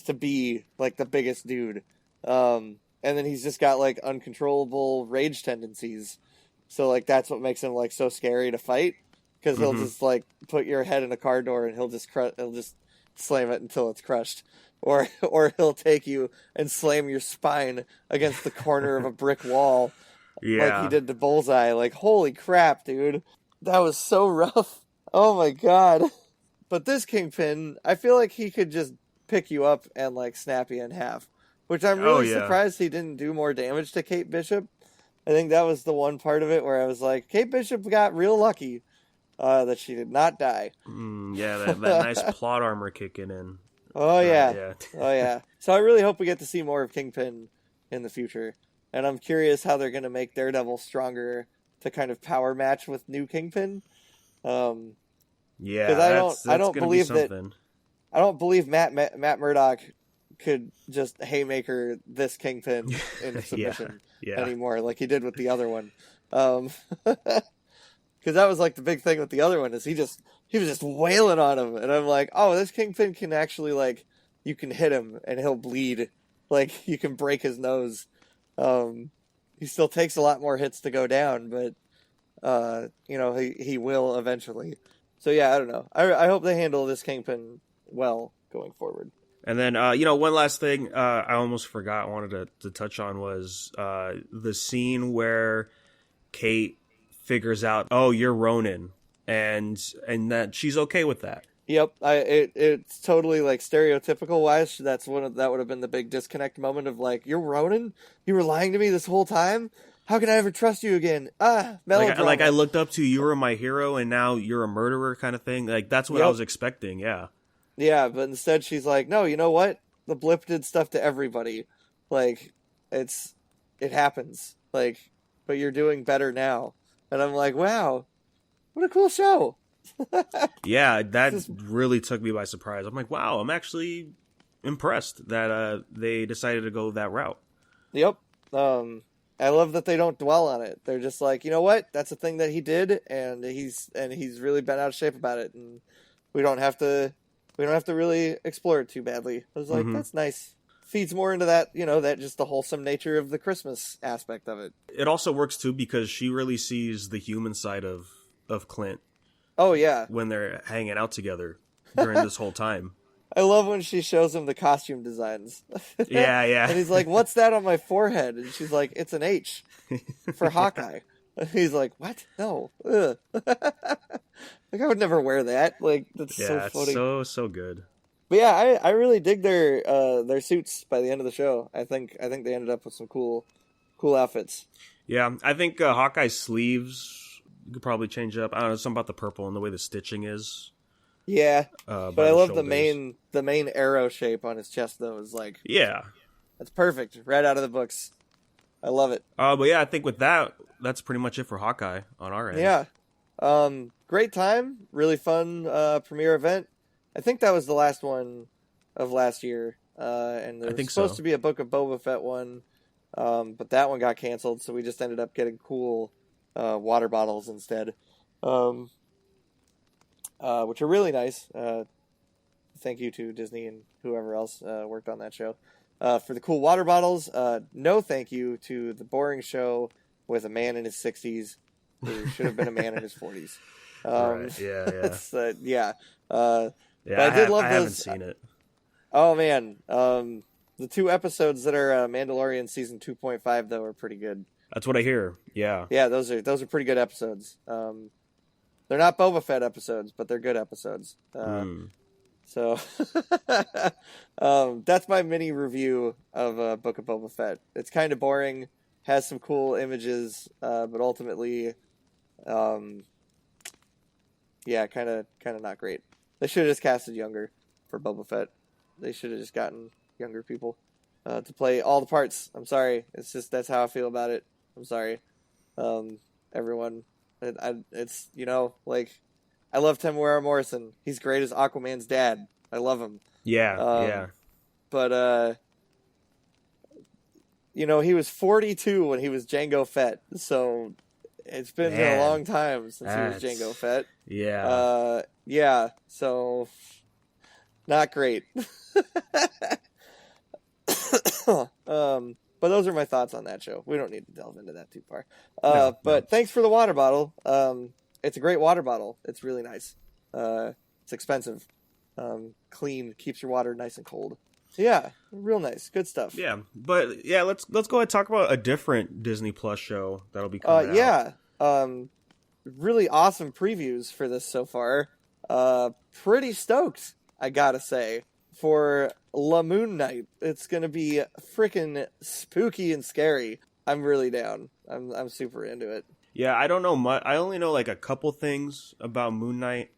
to be like the biggest dude, and then he's just got like uncontrollable rage tendencies, so like that's what makes him like so scary to fight, because he'll just like put your head in a car door and he'll just slam it until it's crushed. Or he'll take you and slam your spine against the corner of a brick wall, like he did to Bullseye. Like, holy crap, dude. That was so rough. Oh my god. But this Kingpin, I feel like he could just pick you up and, like, snap you in half which I'm Oh, really yeah. surprised he didn't do more damage to Kate Bishop. I think that was the one part of it where I was like, Kate Bishop got real lucky that she did not die. Yeah, that nice plot armor kicking in. Oh yeah. Yeah. Oh yeah. So I really hope we get to see more of Kingpin in the future. And I'm curious how they're going to make Daredevil stronger to kind of power match with new Kingpin. Yeah, Because that's I don't gonna believe be that something. I don't believe Matt Murdock could just haymaker this Kingpin in submission Yeah. anymore like he did with the other one. Because that was like the big thing with the other one is he was just wailing on him, and I'm like, oh, this Kingpin can actually, like, you can hit him and he'll bleed, like you can break his nose. He still takes a lot more hits to go down, but he will eventually. So yeah, I don't know. I hope they handle this Kingpin well going forward. And then, one last thing I almost forgot I wanted to touch on was the scene where Kate figures out, oh, you're Ronin, and that she's okay with that. Yep, it's totally like stereotypical wise. That would have been the big disconnect moment of like, you're Ronin? You were lying to me this whole time? How can I ever trust you again? Melodrama. Like I looked up to you, you were my hero, and now you're a murderer kind of thing. Like that's what I was expecting. Yeah. Yeah, but instead she's like, no, you know what? The blip did stuff to everybody. Like, it happens. Like, but you're doing better now. And I'm like, wow, what a cool show. Yeah, that really took me by surprise. I'm like, wow, I'm actually impressed that they decided to go that route. Yep. I love that they don't dwell on it. They're just like, you know what? That's a thing that he did, and he's really been out of shape about it, and we don't have to really explore it too badly. I was like, that's nice. Feeds more into that, that just the wholesome nature of the Christmas aspect of it. It also works too because she really sees the human side of Clint. Oh yeah. When they're hanging out together during this whole time. I love when she shows him the costume designs. Yeah. And he's like, what's that on my forehead? And she's like, it's an H for Hawkeye. And he's like, what? No. Ugh. Like, I would never wear that. Like, that's so funny. It's so good. But yeah, I really dig their suits by the end of the show. I think they ended up with some cool outfits. Yeah, I think Hawkeye's sleeves you could probably change up. I don't know, something about the purple and the way the stitching is. Yeah, but I love the shoulders. main arrow shape on his chest though. Is like, yeah, that's perfect, right out of the books. I love it. But yeah, I think with that's pretty much it for Hawkeye on our end. Yeah, great time, really fun premiere event. I think that was the last one of last year, and there was supposed to be a Book of Boba Fett one, but that one got canceled, so we just ended up getting cool water bottles instead. Which are really nice. Thank you to Disney and whoever else worked on that show. For the cool water bottles, no thank you to the boring show with a man in his 60s who should have been a man in his 40s. Right. Yeah. Yeah. Yeah, but I did love I those. haven't seen it. Oh, man. The 2 episodes that are Mandalorian Season 2.5, though, are pretty good. That's what I hear. Yeah. Yeah, those are pretty good episodes. They're not Boba Fett episodes, but they're good episodes. So that's my mini review of Book of Boba Fett. It's kind of boring, has some cool images, but ultimately, kind of not great. They should have just casted younger for Boba Fett. They should have just gotten younger people to play all the parts. I'm sorry. It's just that's how I feel about it. I'm sorry, everyone. It's like I love Temuera Morrison. He's great as Aquaman's dad. I love him. Yeah. But he was 42 when he was Jango Fett. So it's been a long time since he was Jango Fett. Yeah. Yeah. So not great. But those are my thoughts on that show. We don't need to delve into that too far. But thanks for the water bottle. It's a great water bottle. It's really nice. It's expensive. Clean, keeps your water nice and cold. So yeah, real nice. Good stuff. Yeah, but yeah, let's go ahead and talk about a different Disney Plus show that'll be coming out. Yeah. Really awesome previews for this so far. Pretty stoked, I gotta say. for La Moon Knight. It's gonna be freaking spooky and scary. I'm really down. I'm super into it. Yeah, I don't know much. I only know like a couple things about Moon Knight.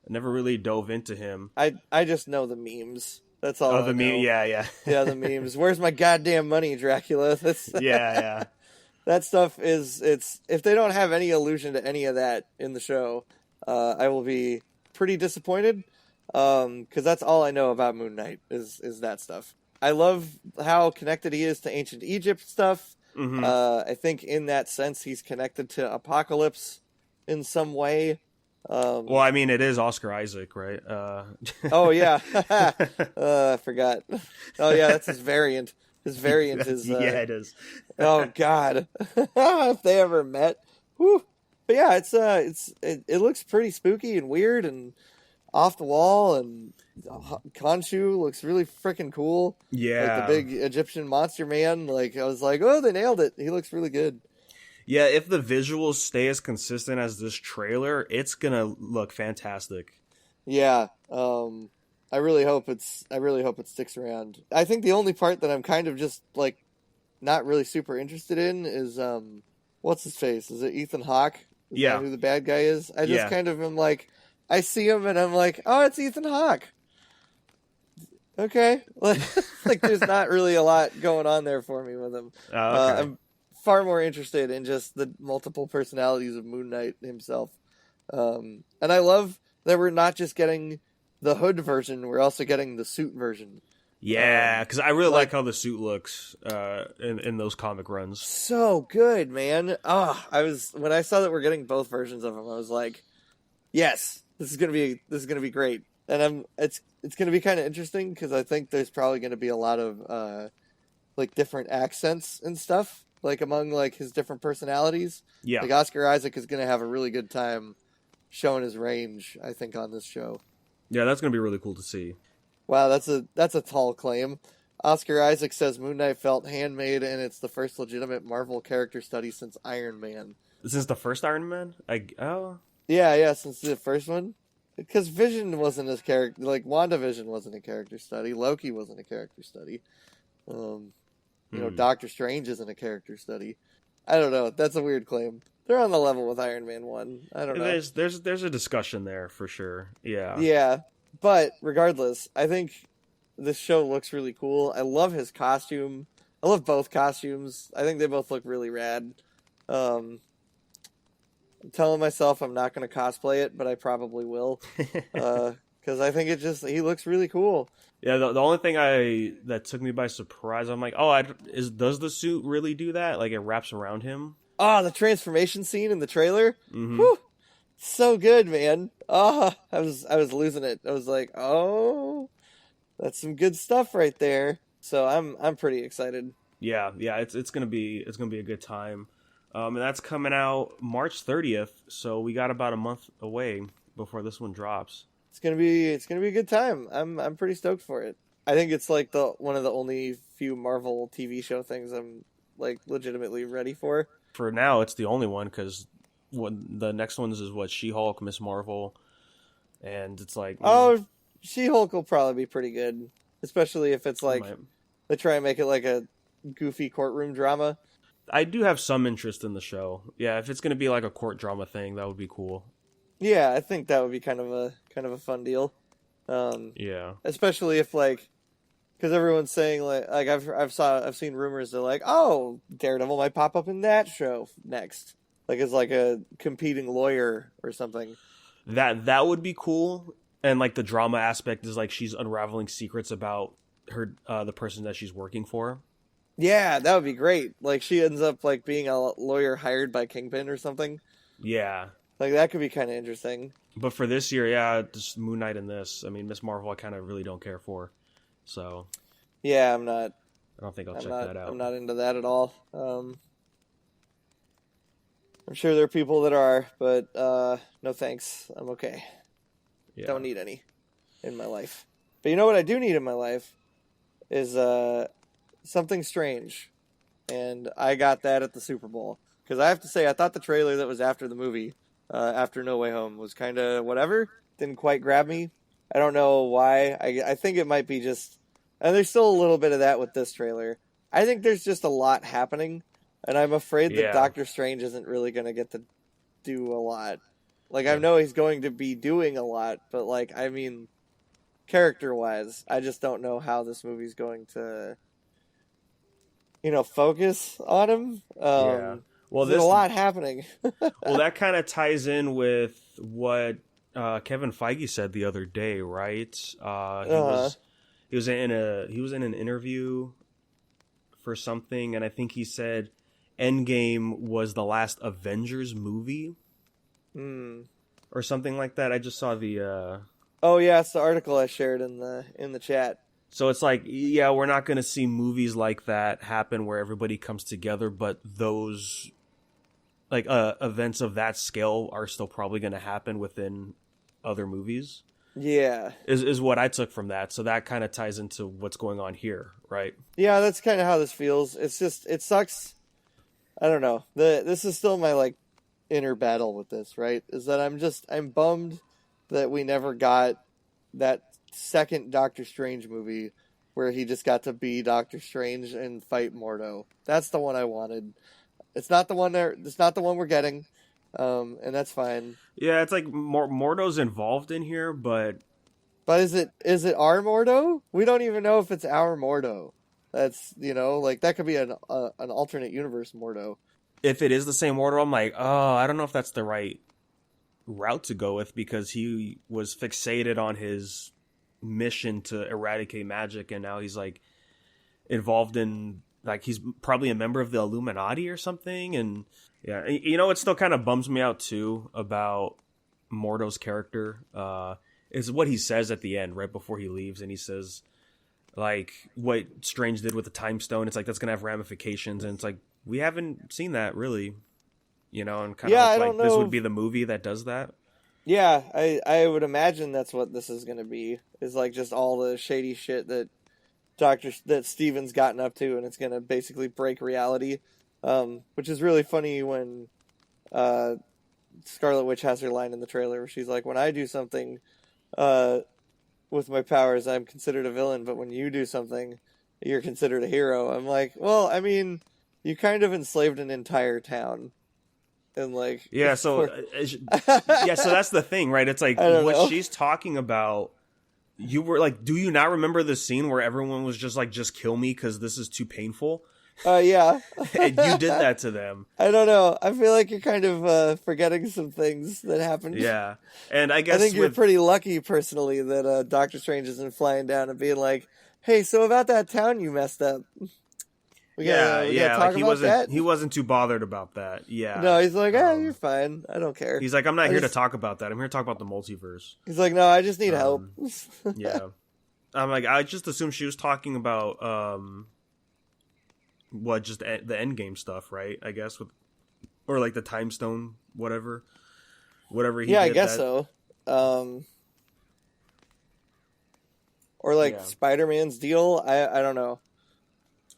I never really dove into him. I just know the memes. That's all Oh, I the know. meme. Yeah, yeah. Yeah, the memes. Where's my goddamn money, Dracula? That's Yeah, that stuff is it's if they don't have any allusion to any of that in the show, I will be pretty disappointed. Because that's all I know about Moon Knight is that stuff. I love how connected he is to ancient Egypt stuff. Mm-hmm. I think in that sense he's connected to Apocalypse in some way. Well, I mean, it is Oscar Isaac, right? Oh yeah, I forgot. Oh yeah, that's his variant. His variant is yeah, it is. oh god, if they ever met. Whew. But yeah, it looks pretty spooky and weird and off the wall, and Khonshu looks really freaking cool. Yeah, like the big Egyptian monster man. Like I was like, oh, they nailed it. He looks really good. Yeah, if the visuals stay as consistent as this trailer, it's gonna look fantastic. Yeah, I really hope it sticks around. I think the only part that I'm kind of just like not really super interested in is what's his face? Is it Ethan Hawke? Is that who the bad guy is? I just kind of am like, I see him and I'm like, oh, it's Ethan Hawke. Okay, like there's not really a lot going on there for me with him. Oh, okay. I'm far more interested in just the multiple personalities of Moon Knight himself. And I love that we're not just getting the hood version, we're also getting the suit version. Yeah, because I really like how the suit looks in those comic runs. So good, man. When I saw that we're getting both versions of him, I was like, yes, this is gonna be great. And it's gonna be kind of interesting because I think there's probably gonna be a lot of like different accents and stuff, like among like his different personalities. Yeah, like Oscar Isaac is gonna have a really good time showing his range, I think, on this show. Yeah, that's gonna be really cool to see. Wow, that's a tall claim. Oscar Isaac says Moon Knight felt handmade, and it's the first legitimate Marvel character study since Iron Man. Since the first Iron Man? Yeah, since the first one. Because Vision wasn't his character, like WandaVision wasn't a character study, Loki wasn't a character study. Doctor Strange isn't a character study. I don't know. That's a weird claim. They're on the level with Iron Man 1. I don't know. There's a discussion there for sure. Yeah. Yeah. But regardless, I think this show looks really cool. I love his costume. I love both costumes. I think they both look really rad. I'm telling myself I'm not going to cosplay it, but I probably will. Because I think he looks really cool. Yeah, the only thing that took me by surprise, I'm like, does the suit really do that? Like it wraps around him? Oh, the transformation scene in the trailer? Mm-hmm. Whew. So good, man. I was losing it. I was like, oh, that's some good stuff right there. So I'm pretty excited. Yeah, it's gonna be a good time. And that's coming out March 30th, so we got about a month away before this one drops. It's gonna be a good time. I'm pretty stoked for it. I think it's like one of the only few Marvel TV show things I'm like legitimately ready for. For now, it's the only one because the next ones is She-Hulk, Miss Marvel, and it's like She-Hulk will probably be pretty good, especially if it's like they try and make it like a goofy courtroom drama. I do have some interest in the show. Yeah, if it's going to be like a court drama thing, that would be cool. Yeah, I think that would be kind of a fun deal. Yeah, especially if like, because everyone's saying like I've seen rumors that like, oh, Daredevil might pop up in that show next, like as like a competing lawyer or something. That would be cool, and like the drama aspect is like she's unraveling secrets about her the person that she's working for. Yeah, that would be great. Like she ends up like being a lawyer hired by Kingpin or something. Yeah. Like that could be kind of interesting. But for this year, yeah, just Moon Knight in this. I mean, Miss Marvel I kind of really don't care for. So. Yeah, I don't think I'll check that out. I'm not into that at all. I'm sure there are people that are, but no thanks. I'm okay. Yeah. Don't need any in my life. But you know what I do need in my life is something strange. And I got that at the Super Bowl. Because I have to say, I thought the trailer that was after the movie, after No Way Home, was kind of whatever. Didn't quite grab me. I don't know why. I think it might be just, and there's still a little bit of that with this trailer. I think there's just a lot happening, and I'm afraid that Yeah. Doctor Strange isn't really going to get to do a lot. Like, I Yeah. know he's going to be doing a lot, but, like, I mean, character-wise, I just don't know how this movie's going to, focus on him. Yeah. Well, There's a lot happening. well, that kind of ties in with what Kevin Feige said the other day, right? He was in an interview for something, and I think he said Endgame was the last Avengers movie, or something like that. I just saw the. Oh yeah, it's the article I shared in the chat. So it's like, yeah, we're not going to see movies like that happen where everybody comes together, but those like events of that scale are still probably going to happen within other movies. Yeah, is what I took from that. So that kind of ties into what's going on here, right? Yeah, that's kind of how this feels. It's just, it sucks. I don't know. This is still my like inner battle with this, right? Is that I'm bummed that we never got that second Doctor Strange movie where he just got to be Doctor Strange and fight Mordo. That's the one I wanted. It's not the one we're getting. And that's fine. Yeah, it's like Mordo's involved in here, but is it our Mordo? We don't even know if it's our Mordo. That's, like that could be an alternate universe Mordo. if it is the same Mordo, I'm like, oh, I don't know if that's the right route to go with, because he was fixated on his mission to eradicate magic, and now he's like involved in, like, he's probably a member of the Illuminati or something. And yeah, it still kind of bums me out too about Mordo's character, is what he says at the end right before he leaves. And he says, like, what Strange did with the time stone, it's like that's gonna have ramifications, and it's like we haven't seen that really, and kind of like this would be the movie that does that. Yeah, I would imagine that's what this is gonna be, is like just all the shady shit that Steven's gotten up to, and it's gonna basically break reality, which is really funny when Scarlet Witch has her line in the trailer where she's like, when I do something with my powers, I'm considered a villain, but when you do something, you're considered a hero. I'm like, well, I mean, you kind of enslaved an entire town. And like, yeah, so so that's the thing, right? It's like what she's talking about. You were like, do you not remember the scene where everyone was just like, just kill me because this is too painful? Yeah. And you did that to them. I don't know. I feel like you're kind of forgetting some things that happened. Yeah. And I guess I think you're pretty lucky, personally, that Doctor Strange isn't flying down and being like, hey, so about that town you messed up. We gotta talk about that? He wasn't too bothered about that. Yeah. No, he's like, you're fine. I don't care. He's like, I'm not here to talk about that. I'm here to talk about the multiverse. He's like, no, I just need help. Yeah. I'm like, I just assumed she was talking about just the Endgame stuff, right? I guess or like the time stone, whatever he did. Yeah, I guess so. Or like Spider-Man's deal. I don't know.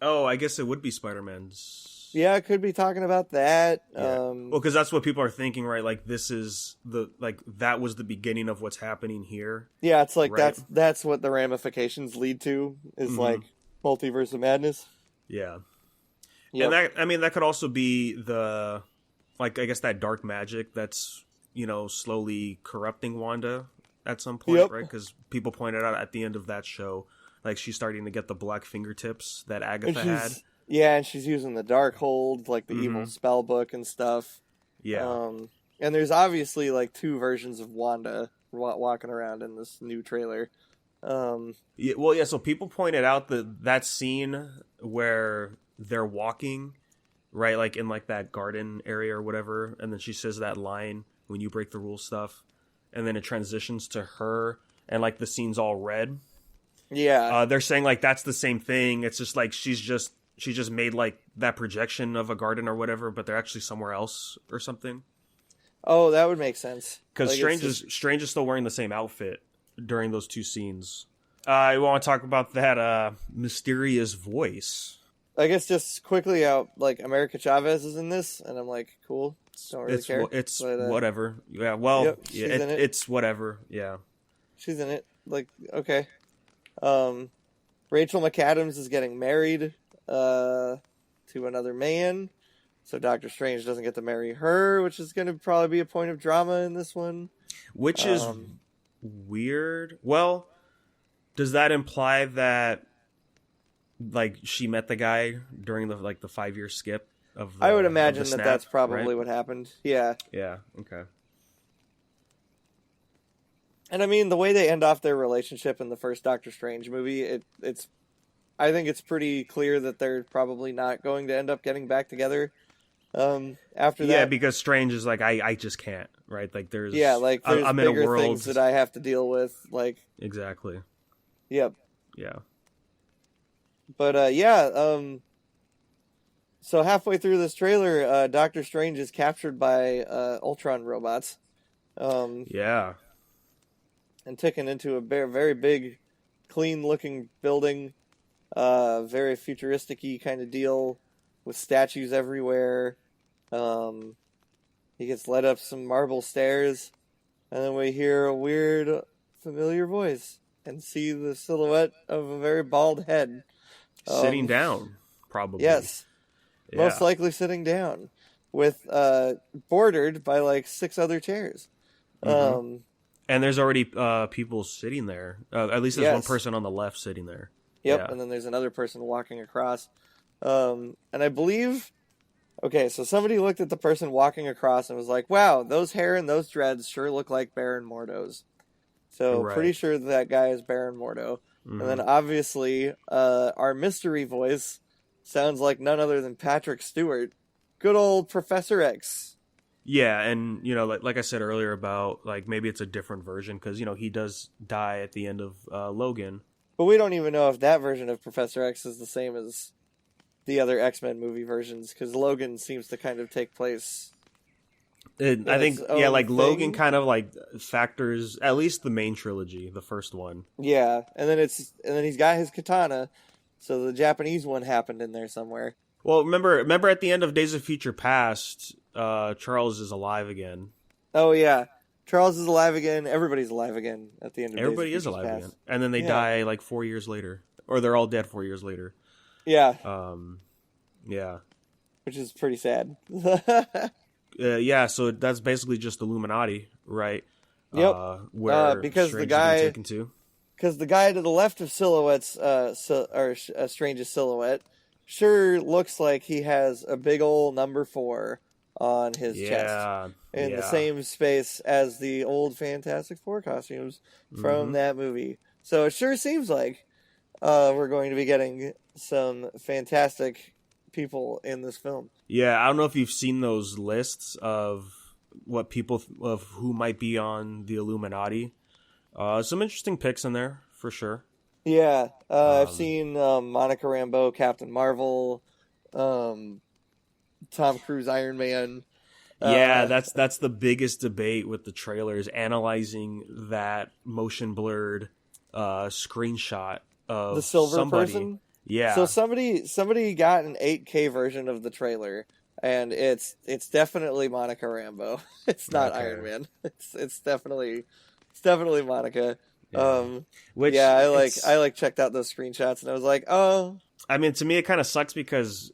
Oh, I guess it would be Spider-Man's. Yeah, it could be talking about that. Yeah. Well, because that's what people are thinking, right? Like, this is that was the beginning of what's happening here. Yeah, it's like, right? That's what the ramifications lead to, is like multiverse of madness. Yeah. Yep. And that could also be the, like, I guess that dark magic that's, slowly corrupting Wanda at some point, right? Because people pointed out at the end of that show, like, she's starting to get the black fingertips that Agatha had. Yeah, and she's using the dark hold, like the evil spell book and stuff. Yeah. And there's obviously like two versions of Wanda walking around in this new trailer. Yeah, so people pointed out that scene where they're walking, right, like in like that garden area or whatever, and then she says that line, when you break the rules stuff, and then it transitions to her, and like the scene's all red. Yeah. They're saying like that's the same thing. It's just like she just made like that projection of a garden or whatever, but they're actually somewhere else or something. Oh, that would make sense. Because like Strange is still wearing the same outfit during those two scenes. I want to talk about that mysterious voice. I guess just quickly out, like, America Chavez is in this, and I'm like, cool. Don't really care. It's whatever. Yeah, well, it's whatever. Yeah. she's in it. Like, okay. Rachel McAdams is getting married to another man, so Doctor Strange doesn't get to marry her, which is going to probably be a point of drama in this one. Which is weird. Well, does that imply that like she met the guy during the 5-year skip of the, I would imagine snap, that's probably right? what happened. Yeah. Yeah, okay. And I mean, the way they end off their relationship in the first Doctor Strange movie, I think it's pretty clear that they're probably not going to end up getting back together. After that, Yeah, because Strange is like, I just can't, right? Like there's I'm in a bigger world things that I have to deal with. Like, exactly. Yep. Yeah. But so halfway through this trailer, Doctor Strange is captured by Ultron robots. Yeah. And taken into a very big, clean-looking building, very futuristic-y kind of deal, with statues everywhere. He gets led up some marble stairs, and then we hear a weird, familiar voice, and see the silhouette of a very bald head. Sitting down, probably. Yes. Yeah. Most likely sitting down, with bordered by like 6 other chairs. Mm-hmm. And there's already people sitting there. At least there's one person on the left sitting there. Yep, yeah. And then there's another person walking across. And I believe... Okay, so somebody looked at the person walking across and was like, wow, those hair and those dreads sure look like Baron Mordo's. So pretty sure that guy is Baron Mordo. Mm-hmm. And then obviously our mystery voice sounds like none other than Patrick Stewart. Good old Professor X. Yeah, and, you know, like I said earlier about, like, maybe it's a different version, because, you know, he does die at the end of Logan. But we don't even know if that version of Professor X is the same as the other X-Men movie versions, because Logan seems to kind of take place... I think, yeah, like, thing. Logan kind of, like, factors, at least the main trilogy, the first one. Yeah, and then he's got his katana, so the Japanese one happened in there somewhere. Well, remember at the end of Days of Future Past, Charles is alive again. Oh yeah, Charles is alive again. Everybody's alive again at the end of Everybody Days of is alive Past. again, and then they die like 4 years later, or they're all dead 4 years later. Yeah. Yeah. Which is pretty sad. Yeah. So that's basically just Illuminati, right? Yep. Where because Strange the guy has been taken to. Because the guy to the left of Silhouette's, Strange's silhouette, sure looks like he has a big old number 4 on his chest. In the same space as the old Fantastic Four costumes from that movie. So it sure seems like we're going to be getting some fantastic people in this film. Yeah, I don't know if you've seen those lists of what people of who might be on the Illuminati. Some interesting picks in there for sure. Yeah, I've seen Monica Rambeau, Captain Marvel, Tom Cruise, Iron Man. Yeah, that's the biggest debate with the trailers, analyzing that motion blurred screenshot of the silver person. Yeah. So somebody got an 8K version of the trailer, and it's definitely Monica Rambeau. It's not Iron Man. It's definitely Monica. Yeah. I checked out those screenshots and I was like, oh. I mean, to me, it kind of sucks because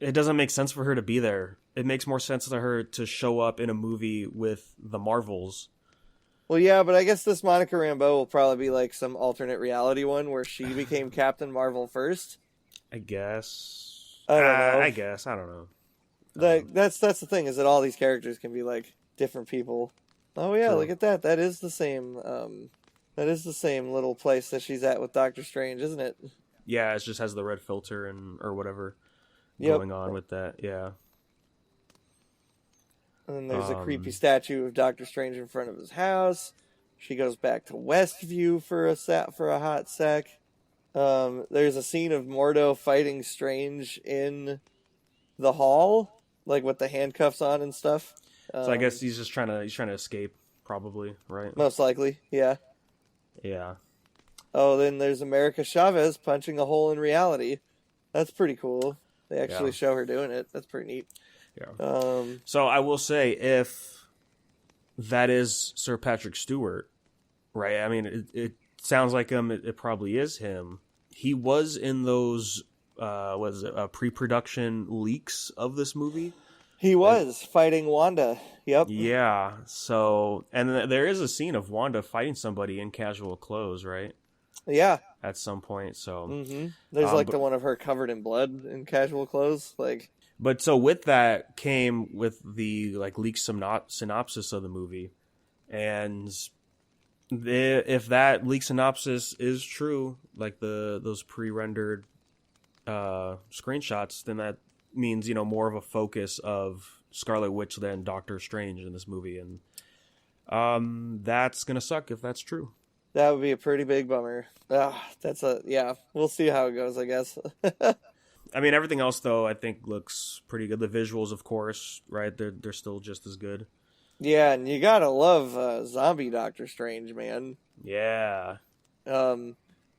it doesn't make sense for her to be there. It makes more sense to her to show up in a movie with the Marvels. Well, yeah, but I guess this Monica Rambeau will probably be like some alternate reality one where she became Captain Marvel first. I guess. I don't know. I guess. I don't know. That's the thing, is that all these characters can be like different people. Oh yeah, True. Look at that. That is the same. That is the same little place that she's at with Doctor Strange, isn't it? Yeah, it just has the red filter or whatever going on with that. Yeah. And then there's a creepy statue of Doctor Strange in front of his house. She goes back to Westview for a hot sec. There's a scene of Mordo fighting Strange in the hall, like with the handcuffs on and stuff. So I guess he's trying to escape, probably, right? Most likely, yeah. Yeah. Oh, then there's America Chavez punching a hole in reality. That's pretty cool. They actually show her doing it. That's pretty neat. Yeah. So I will say, if that is Sir Patrick Stewart, right? I mean, it sounds like him. It probably is him. He was in those, was it pre-production leaks of this movie? He was fighting Wanda. Yep. Yeah. So, and there is a scene of Wanda fighting somebody in casual clothes, right? Yeah. At some point. So, there's like the one of her covered in blood in casual clothes, like. But so with that came with the like leaked synopsis of the movie, and if that leaked synopsis is true, like those pre-rendered screenshots, then that means more of a focus of Scarlet Witch than Doctor Strange in this movie, and that's gonna suck if that's true. That would be a pretty big bummer. We'll see how it goes, I guess. I mean, everything else though I think looks pretty good. The visuals, of course, right? They're still just as good. Yeah, and you gotta love zombie Doctor Strange, man. Yeah.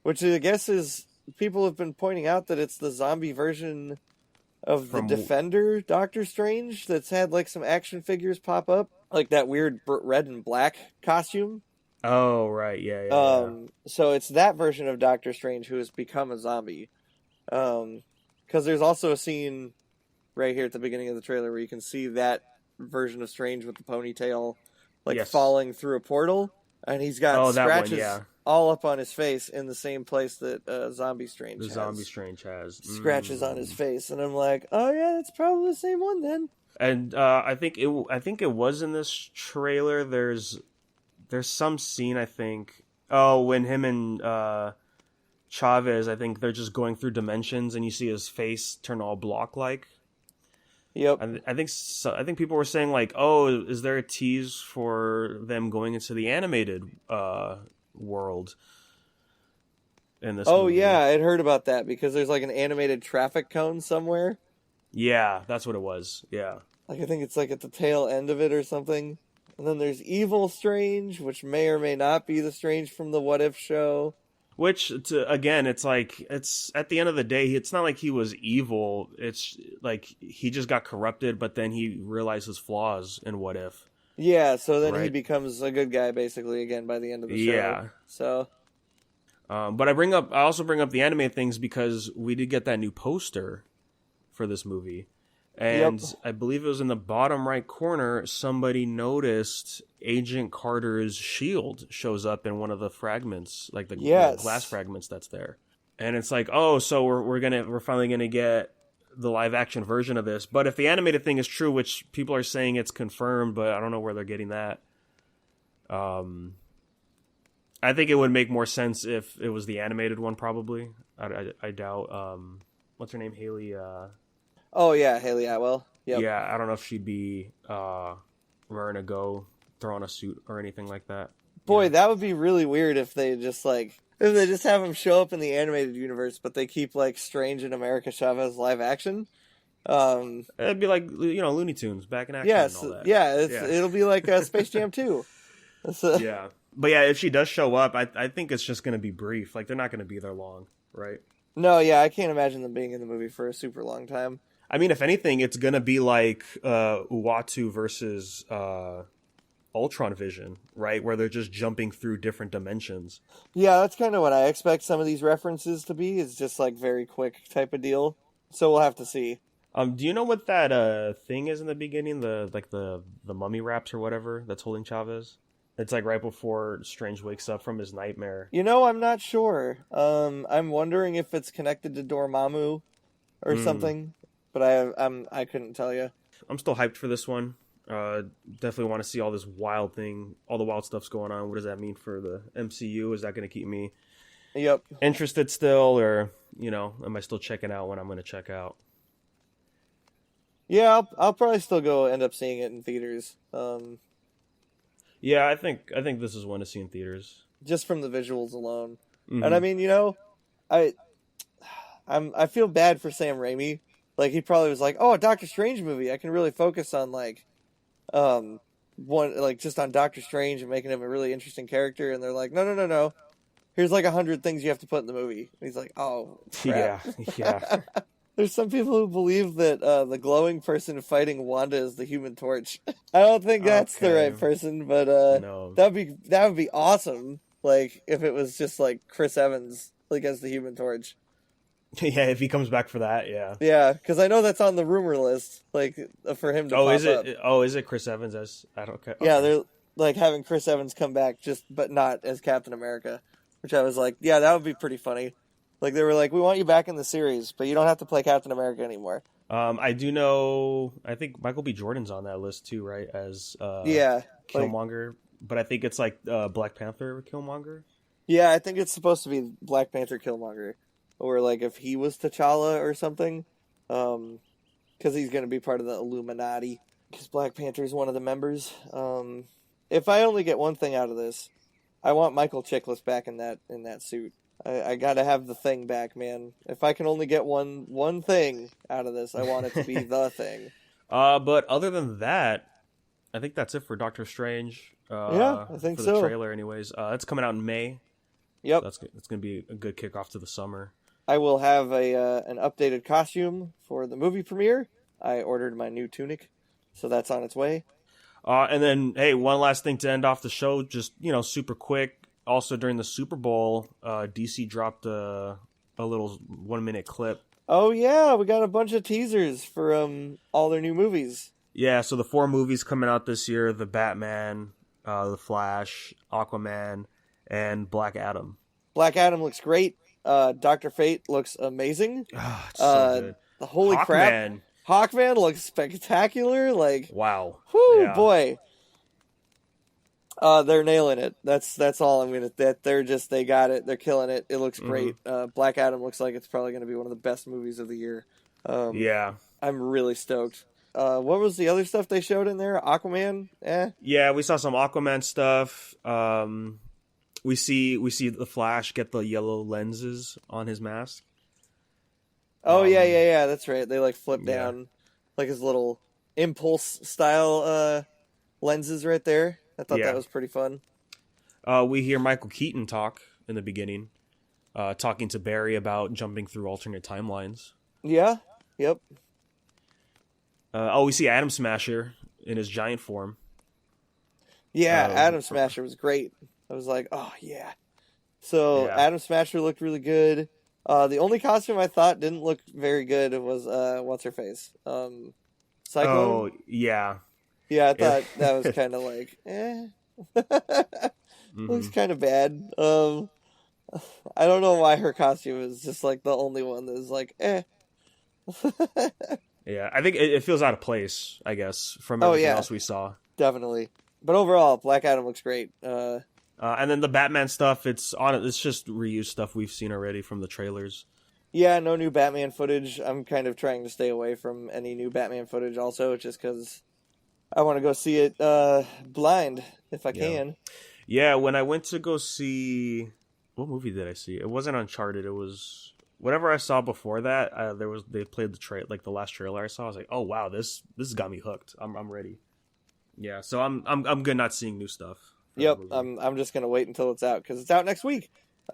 Which I guess is, people have been pointing out that it's the zombie version of the Defender Doctor Strange that's had like some action figures pop up, like that weird red and black costume. Oh right, yeah. So it's that version of Doctor Strange who has become a zombie. Because there's also a scene right here at the beginning of the trailer where you can see that version of Strange with the ponytail, like falling through a portal, and he's got scratches all up on his face in the same place that Zombie Strange has. Zombie Strange has scratches on his face, and I'm like, oh yeah, it's probably the same one then. And I think it was in this trailer. There's some scene, I think. Oh, when him and Chavez, I think they're just going through dimensions, and you see his face turn all block-like. Yep. I think people were saying like, oh, is there a tease for them going into the animated world in this movie? Yeah, I'd heard about that because there's like an animated traffic cone somewhere. Yeah, that's what it was. Yeah. Like I think it's like at the tail end of it or something. And then there's Evil Strange, which may or may not be the Strange from the What If show. Which, again, it's like, it's at the end of the day, it's not like he was evil. It's like he just got corrupted, but then he realized his flaws in What If. Yeah, so then he becomes a good guy basically again by the end of the show. Yeah. So. But I also bring up the anime things because we did get that new poster for this movie. And I believe it was in the bottom right corner, somebody noticed Agent Carter's shield shows up in one of the fragments, like the glass fragments that's there. And it's like, oh, so we're finally gonna get the live action version of this. But if the animated thing is true, which people are saying it's confirmed, but I don't know where they're getting that. I think it would make more sense if it was the animated one, probably. I doubt. What's her name? Haley. Oh, yeah, Haley Atwell. Yep. Yeah, I don't know if she'd be raring to go, throw on a suit or anything like that. Boy, that would be really weird if they just have him show up in the animated universe, but they keep like Strange and America Chavez live action. It'd be like Looney Tunes back in action. Yes, and all that. It'll be like Space Jam 2. Yeah, but yeah, if she does show up, I think it's just going to be brief. Like they're not going to be there long, right? No, yeah, I can't imagine them being in the movie for a super long time. I mean, if anything, it's going to be like Uatu versus Ultron Vision, right? Where they're just jumping through different dimensions. Yeah, that's kind of what I expect some of these references to be. Is just like very quick type of deal. So we'll have to see. Do you know what that thing is in the beginning? The mummy wraps or whatever that's holding Chavez? It's like right before Strange wakes up from his nightmare. I'm not sure. I'm wondering if it's connected to Dormammu or something. But I couldn't tell you. I'm still hyped for this one. Definitely want to see all this all the wild stuff's going on. What does that mean for the MCU? Is that going to keep me interested still, or am I still checking out when I'm going to check out? Yeah, I'll probably still end up seeing it in theaters. Yeah, I think this is one to see in theaters, just from the visuals alone. Mm-hmm. And I mean, I feel bad for Sam Raimi. Like, he probably was like, oh, a Doctor Strange movie. I can really focus on, just on Doctor Strange and making him a really interesting character. And they're like, no. Here's 100 things you have to put in the movie. And he's like, oh, crap. Yeah. There's some people who believe that the glowing person fighting Wanda is the Human Torch. I don't think that's the right person, but no. That would be awesome. like if it was just like Chris Evans like as the Human Torch. Yeah, if he comes back for that, yeah. Yeah, because I know that's on the rumor list, like for him to Oh, pop is up. it? Oh, is it Chris Evans as? I don't care. Yeah, Okay. they're like having Chris Evans come back, but not as Captain America, which I was like, yeah, that would be pretty funny. Like they were like, we want you back in the series, but you don't have to play Captain America anymore. I do know. I think Michael B. Jordan's on that list too, right? As Yeah, like, Killmonger, but I think it's like Black Panther Killmonger. yeah, I think it's supposed to be Black Panther Killmonger, or like if he was T'Challa or something, because he's going to be part of the Illuminati. Because Black Panther is one of the members. If I only get one thing out of this, I want Michael Chiklis back in that suit. I gotta have the Thing back, man. If I can only get one thing out of this, I want it to be the Thing. But other than that, I think that's it for Doctor Strange. Yeah, I think for so. the trailer, anyways. It's coming out in May. Yep, That's going to be a good kickoff to the summer. I will have an updated costume for the movie premiere. I ordered my new tunic, so that's on its way. And then, hey, one last thing to end off the show, just super quick. Also, during the Super Bowl, DC dropped a little 1-minute clip. Oh yeah, we got a bunch of teasers for all their new movies. Yeah, so the 4 movies coming out this year: The Batman, The Flash, Aquaman, and Black Adam. Black Adam looks great. Dr. Fate looks amazing. Oh, it's so good. The holy crap, Hawkman looks spectacular. Like, wow, whoo, yeah. boy. They're nailing it. That's all I'm gonna. They got it. They're killing it. It looks great. Black Adam looks like it's probably gonna be one of the best movies of the year. Yeah, I'm really stoked. What was the other stuff they showed in there? Aquaman? Yeah, we saw some Aquaman stuff. We see the Flash get the yellow lenses on his mask. Oh yeah. That's right. They like flip down, like his little impulse style lenses right there. I thought that was pretty fun. We hear Michael Keaton talk in the beginning, talking to Barry about jumping through alternate timelines. Yeah. Yep. We see Atom Smasher in his giant form. Yeah, Atom Smasher was great. I was like, oh yeah. So Atom Smasher looked really good. The only costume I thought didn't look very good was what's her face, Cyclone. Oh yeah. Yeah, I thought that was kind of like, looks kind of bad. I don't know why her costume is just like the only one that is like, Yeah, I think it feels out of place, I guess, from everything else we saw. Definitely. But overall, Black Adam looks great. And then the Batman stuff, it's just reused stuff we've seen already from the trailers. Yeah, no new Batman footage. I'm kind of trying to stay away from any new Batman footage also, just because I want to go see it blind if I can. Yeah, when I went to go see... What movie did I see? It wasn't Uncharted. It was... Whatever I saw before that, they played the last trailer I saw. I was like, oh wow, this got me hooked. I'm ready. Yeah, so I'm good not seeing new stuff. Yep, I'm just gonna wait until it's out because it's out next week. It's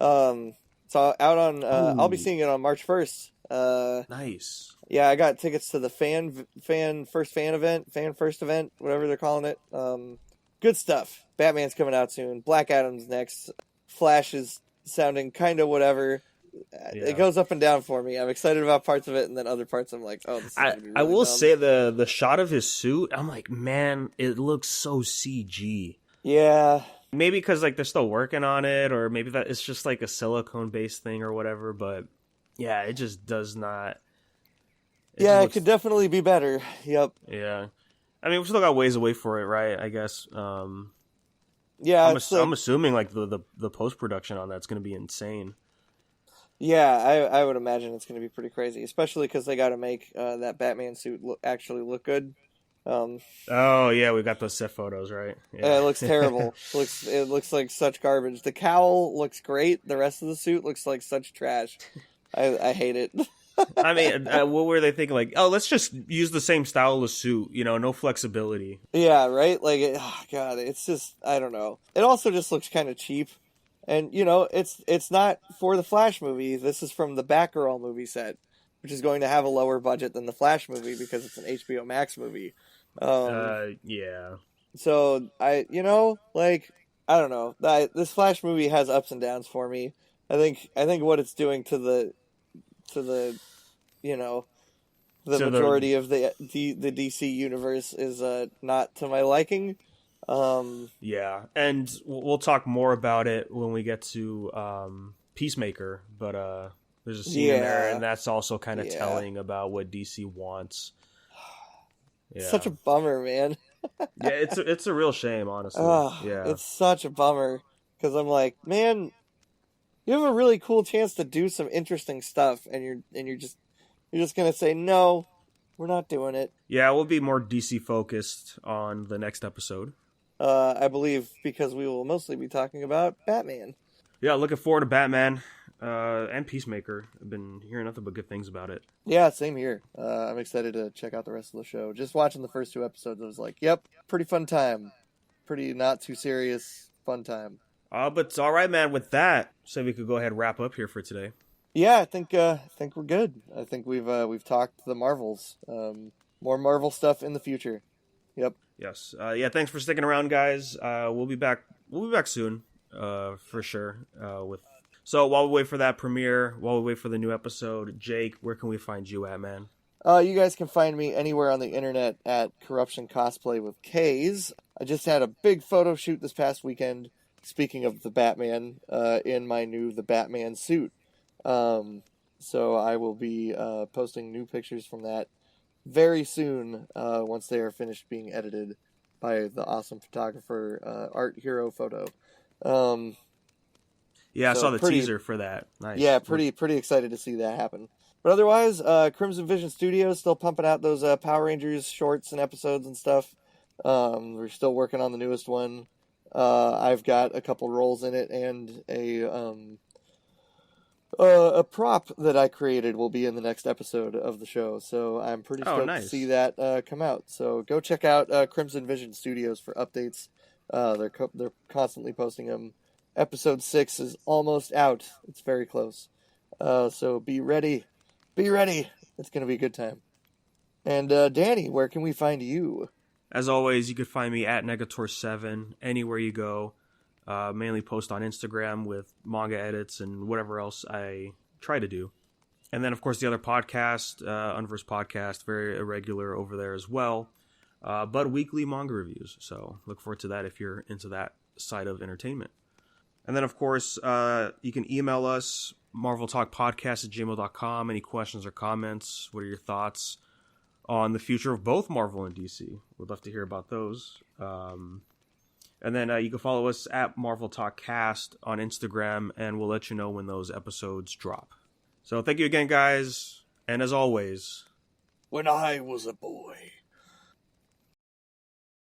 out on. I'll be seeing it on March 1st. Nice. Yeah, I got tickets to the fan first event, whatever they're calling it. Good stuff. Batman's coming out soon. Black Adam's next. Flash is sounding kind of whatever. It goes up and down for me. I'm excited about parts of it, and then other parts I'm like, oh, this is gonna be really I will dumb. say the shot of his suit, I'm like, man, it looks so CG. Yeah. Maybe because like they're still working on it, or maybe that it's just like a silicone based thing or whatever. But yeah, it just does not. It could definitely be better. Yep. Yeah, I mean we still got ways away for it, right? I guess. Yeah, I'm assuming like the post production on that's going to be insane. Yeah, I would imagine it's going to be pretty crazy, especially because they got to make that Batman suit actually look good. Oh yeah, we got those set photos, right? Yeah. It looks terrible. It looks like such garbage. The cowl looks great. The rest of the suit looks like such trash. I hate it. I mean, what were they thinking? Like, oh, let's just use the same style of suit. No flexibility. Yeah, right. Like, oh god, it's just I don't know. It also just looks kind of cheap. And, it's not for the Flash movie. This is from the Batgirl movie set, which is going to have a lower budget than the Flash movie because it's an HBO Max movie. Yeah. So, I don't know. This Flash movie has ups and downs for me. I think what it's doing to the you know the So the majority of the DC universe is not to my liking. Um, Yeah, and we'll talk more about it when we get to Peacemaker. But there's a scene in there, and yeah, that's also kind of yeah. telling about what DC wants. Such Yeah, a bummer, man. yeah, it's a real shame, honestly. Yeah, It's such a bummer because I'm like, man, you have a really cool chance to do some interesting stuff, and you're just gonna say no, we're not doing it. yeah, we'll be more DC focused on the next episode. I believe because we will mostly be talking about Batman. Yeah, looking forward to Batman and Peacemaker. I've been hearing nothing but good things about it. Yeah, same here. I'm excited to check out the rest of the show. Just watching the first two episodes, I was like, yep, pretty fun time. Pretty not too serious, fun time. But it's all right, man. With that, so we could go ahead and wrap up here for today. Yeah, I think we're good. I think we've talked the Marvels. More Marvel stuff in the future. Yep. Yes. Yeah. Thanks for sticking around, guys. We'll be back. We'll be back soon. For sure. So while we wait for that premiere, while we wait for the new episode, Jake, where can we find you at, man? You guys can find me anywhere on the internet at Corruption Cosplay with K's. I just had a big photo shoot this past weekend. Speaking of the Batman, in my new The Batman suit. So I will be posting new pictures from that very soon once they are finished being edited by the awesome photographer Art Hero Photo. Um, Yeah, I so saw the pretty, teaser for that. Nice. yeah, pretty excited to see that happen. But otherwise, Crimson Vision Studios still pumping out those Power Rangers shorts and episodes and stuff. We're still working on the newest one. I've got a couple roles in it, and a prop that I created will be in the next episode of the show. So I'm pretty Oh, stoked to nice. see that come out. So go check out Crimson Vision Studios for updates. They're constantly posting them. Episode 6 is almost out. It's very close. So be ready. Be ready. It's going to be a good time. And Danny, where can we find you? As always, you could find me at Negator7 anywhere you go. Mainly post on Instagram with manga edits and whatever else I try to do. And then, of course, the other podcast, Unverse Podcast, very irregular over there as well. But weekly manga reviews. So look forward to that if you're into that side of entertainment. And then, of course, you can email us, marveltalkpodcast@gmail.com. Any questions or comments? What are your thoughts on the future of both Marvel and DC? We'd love to hear about those. And then you can follow us at Marvel Talk Cast on Instagram, and we'll let you know when those episodes drop. So thank you again, guys. And as always, When I was a boy.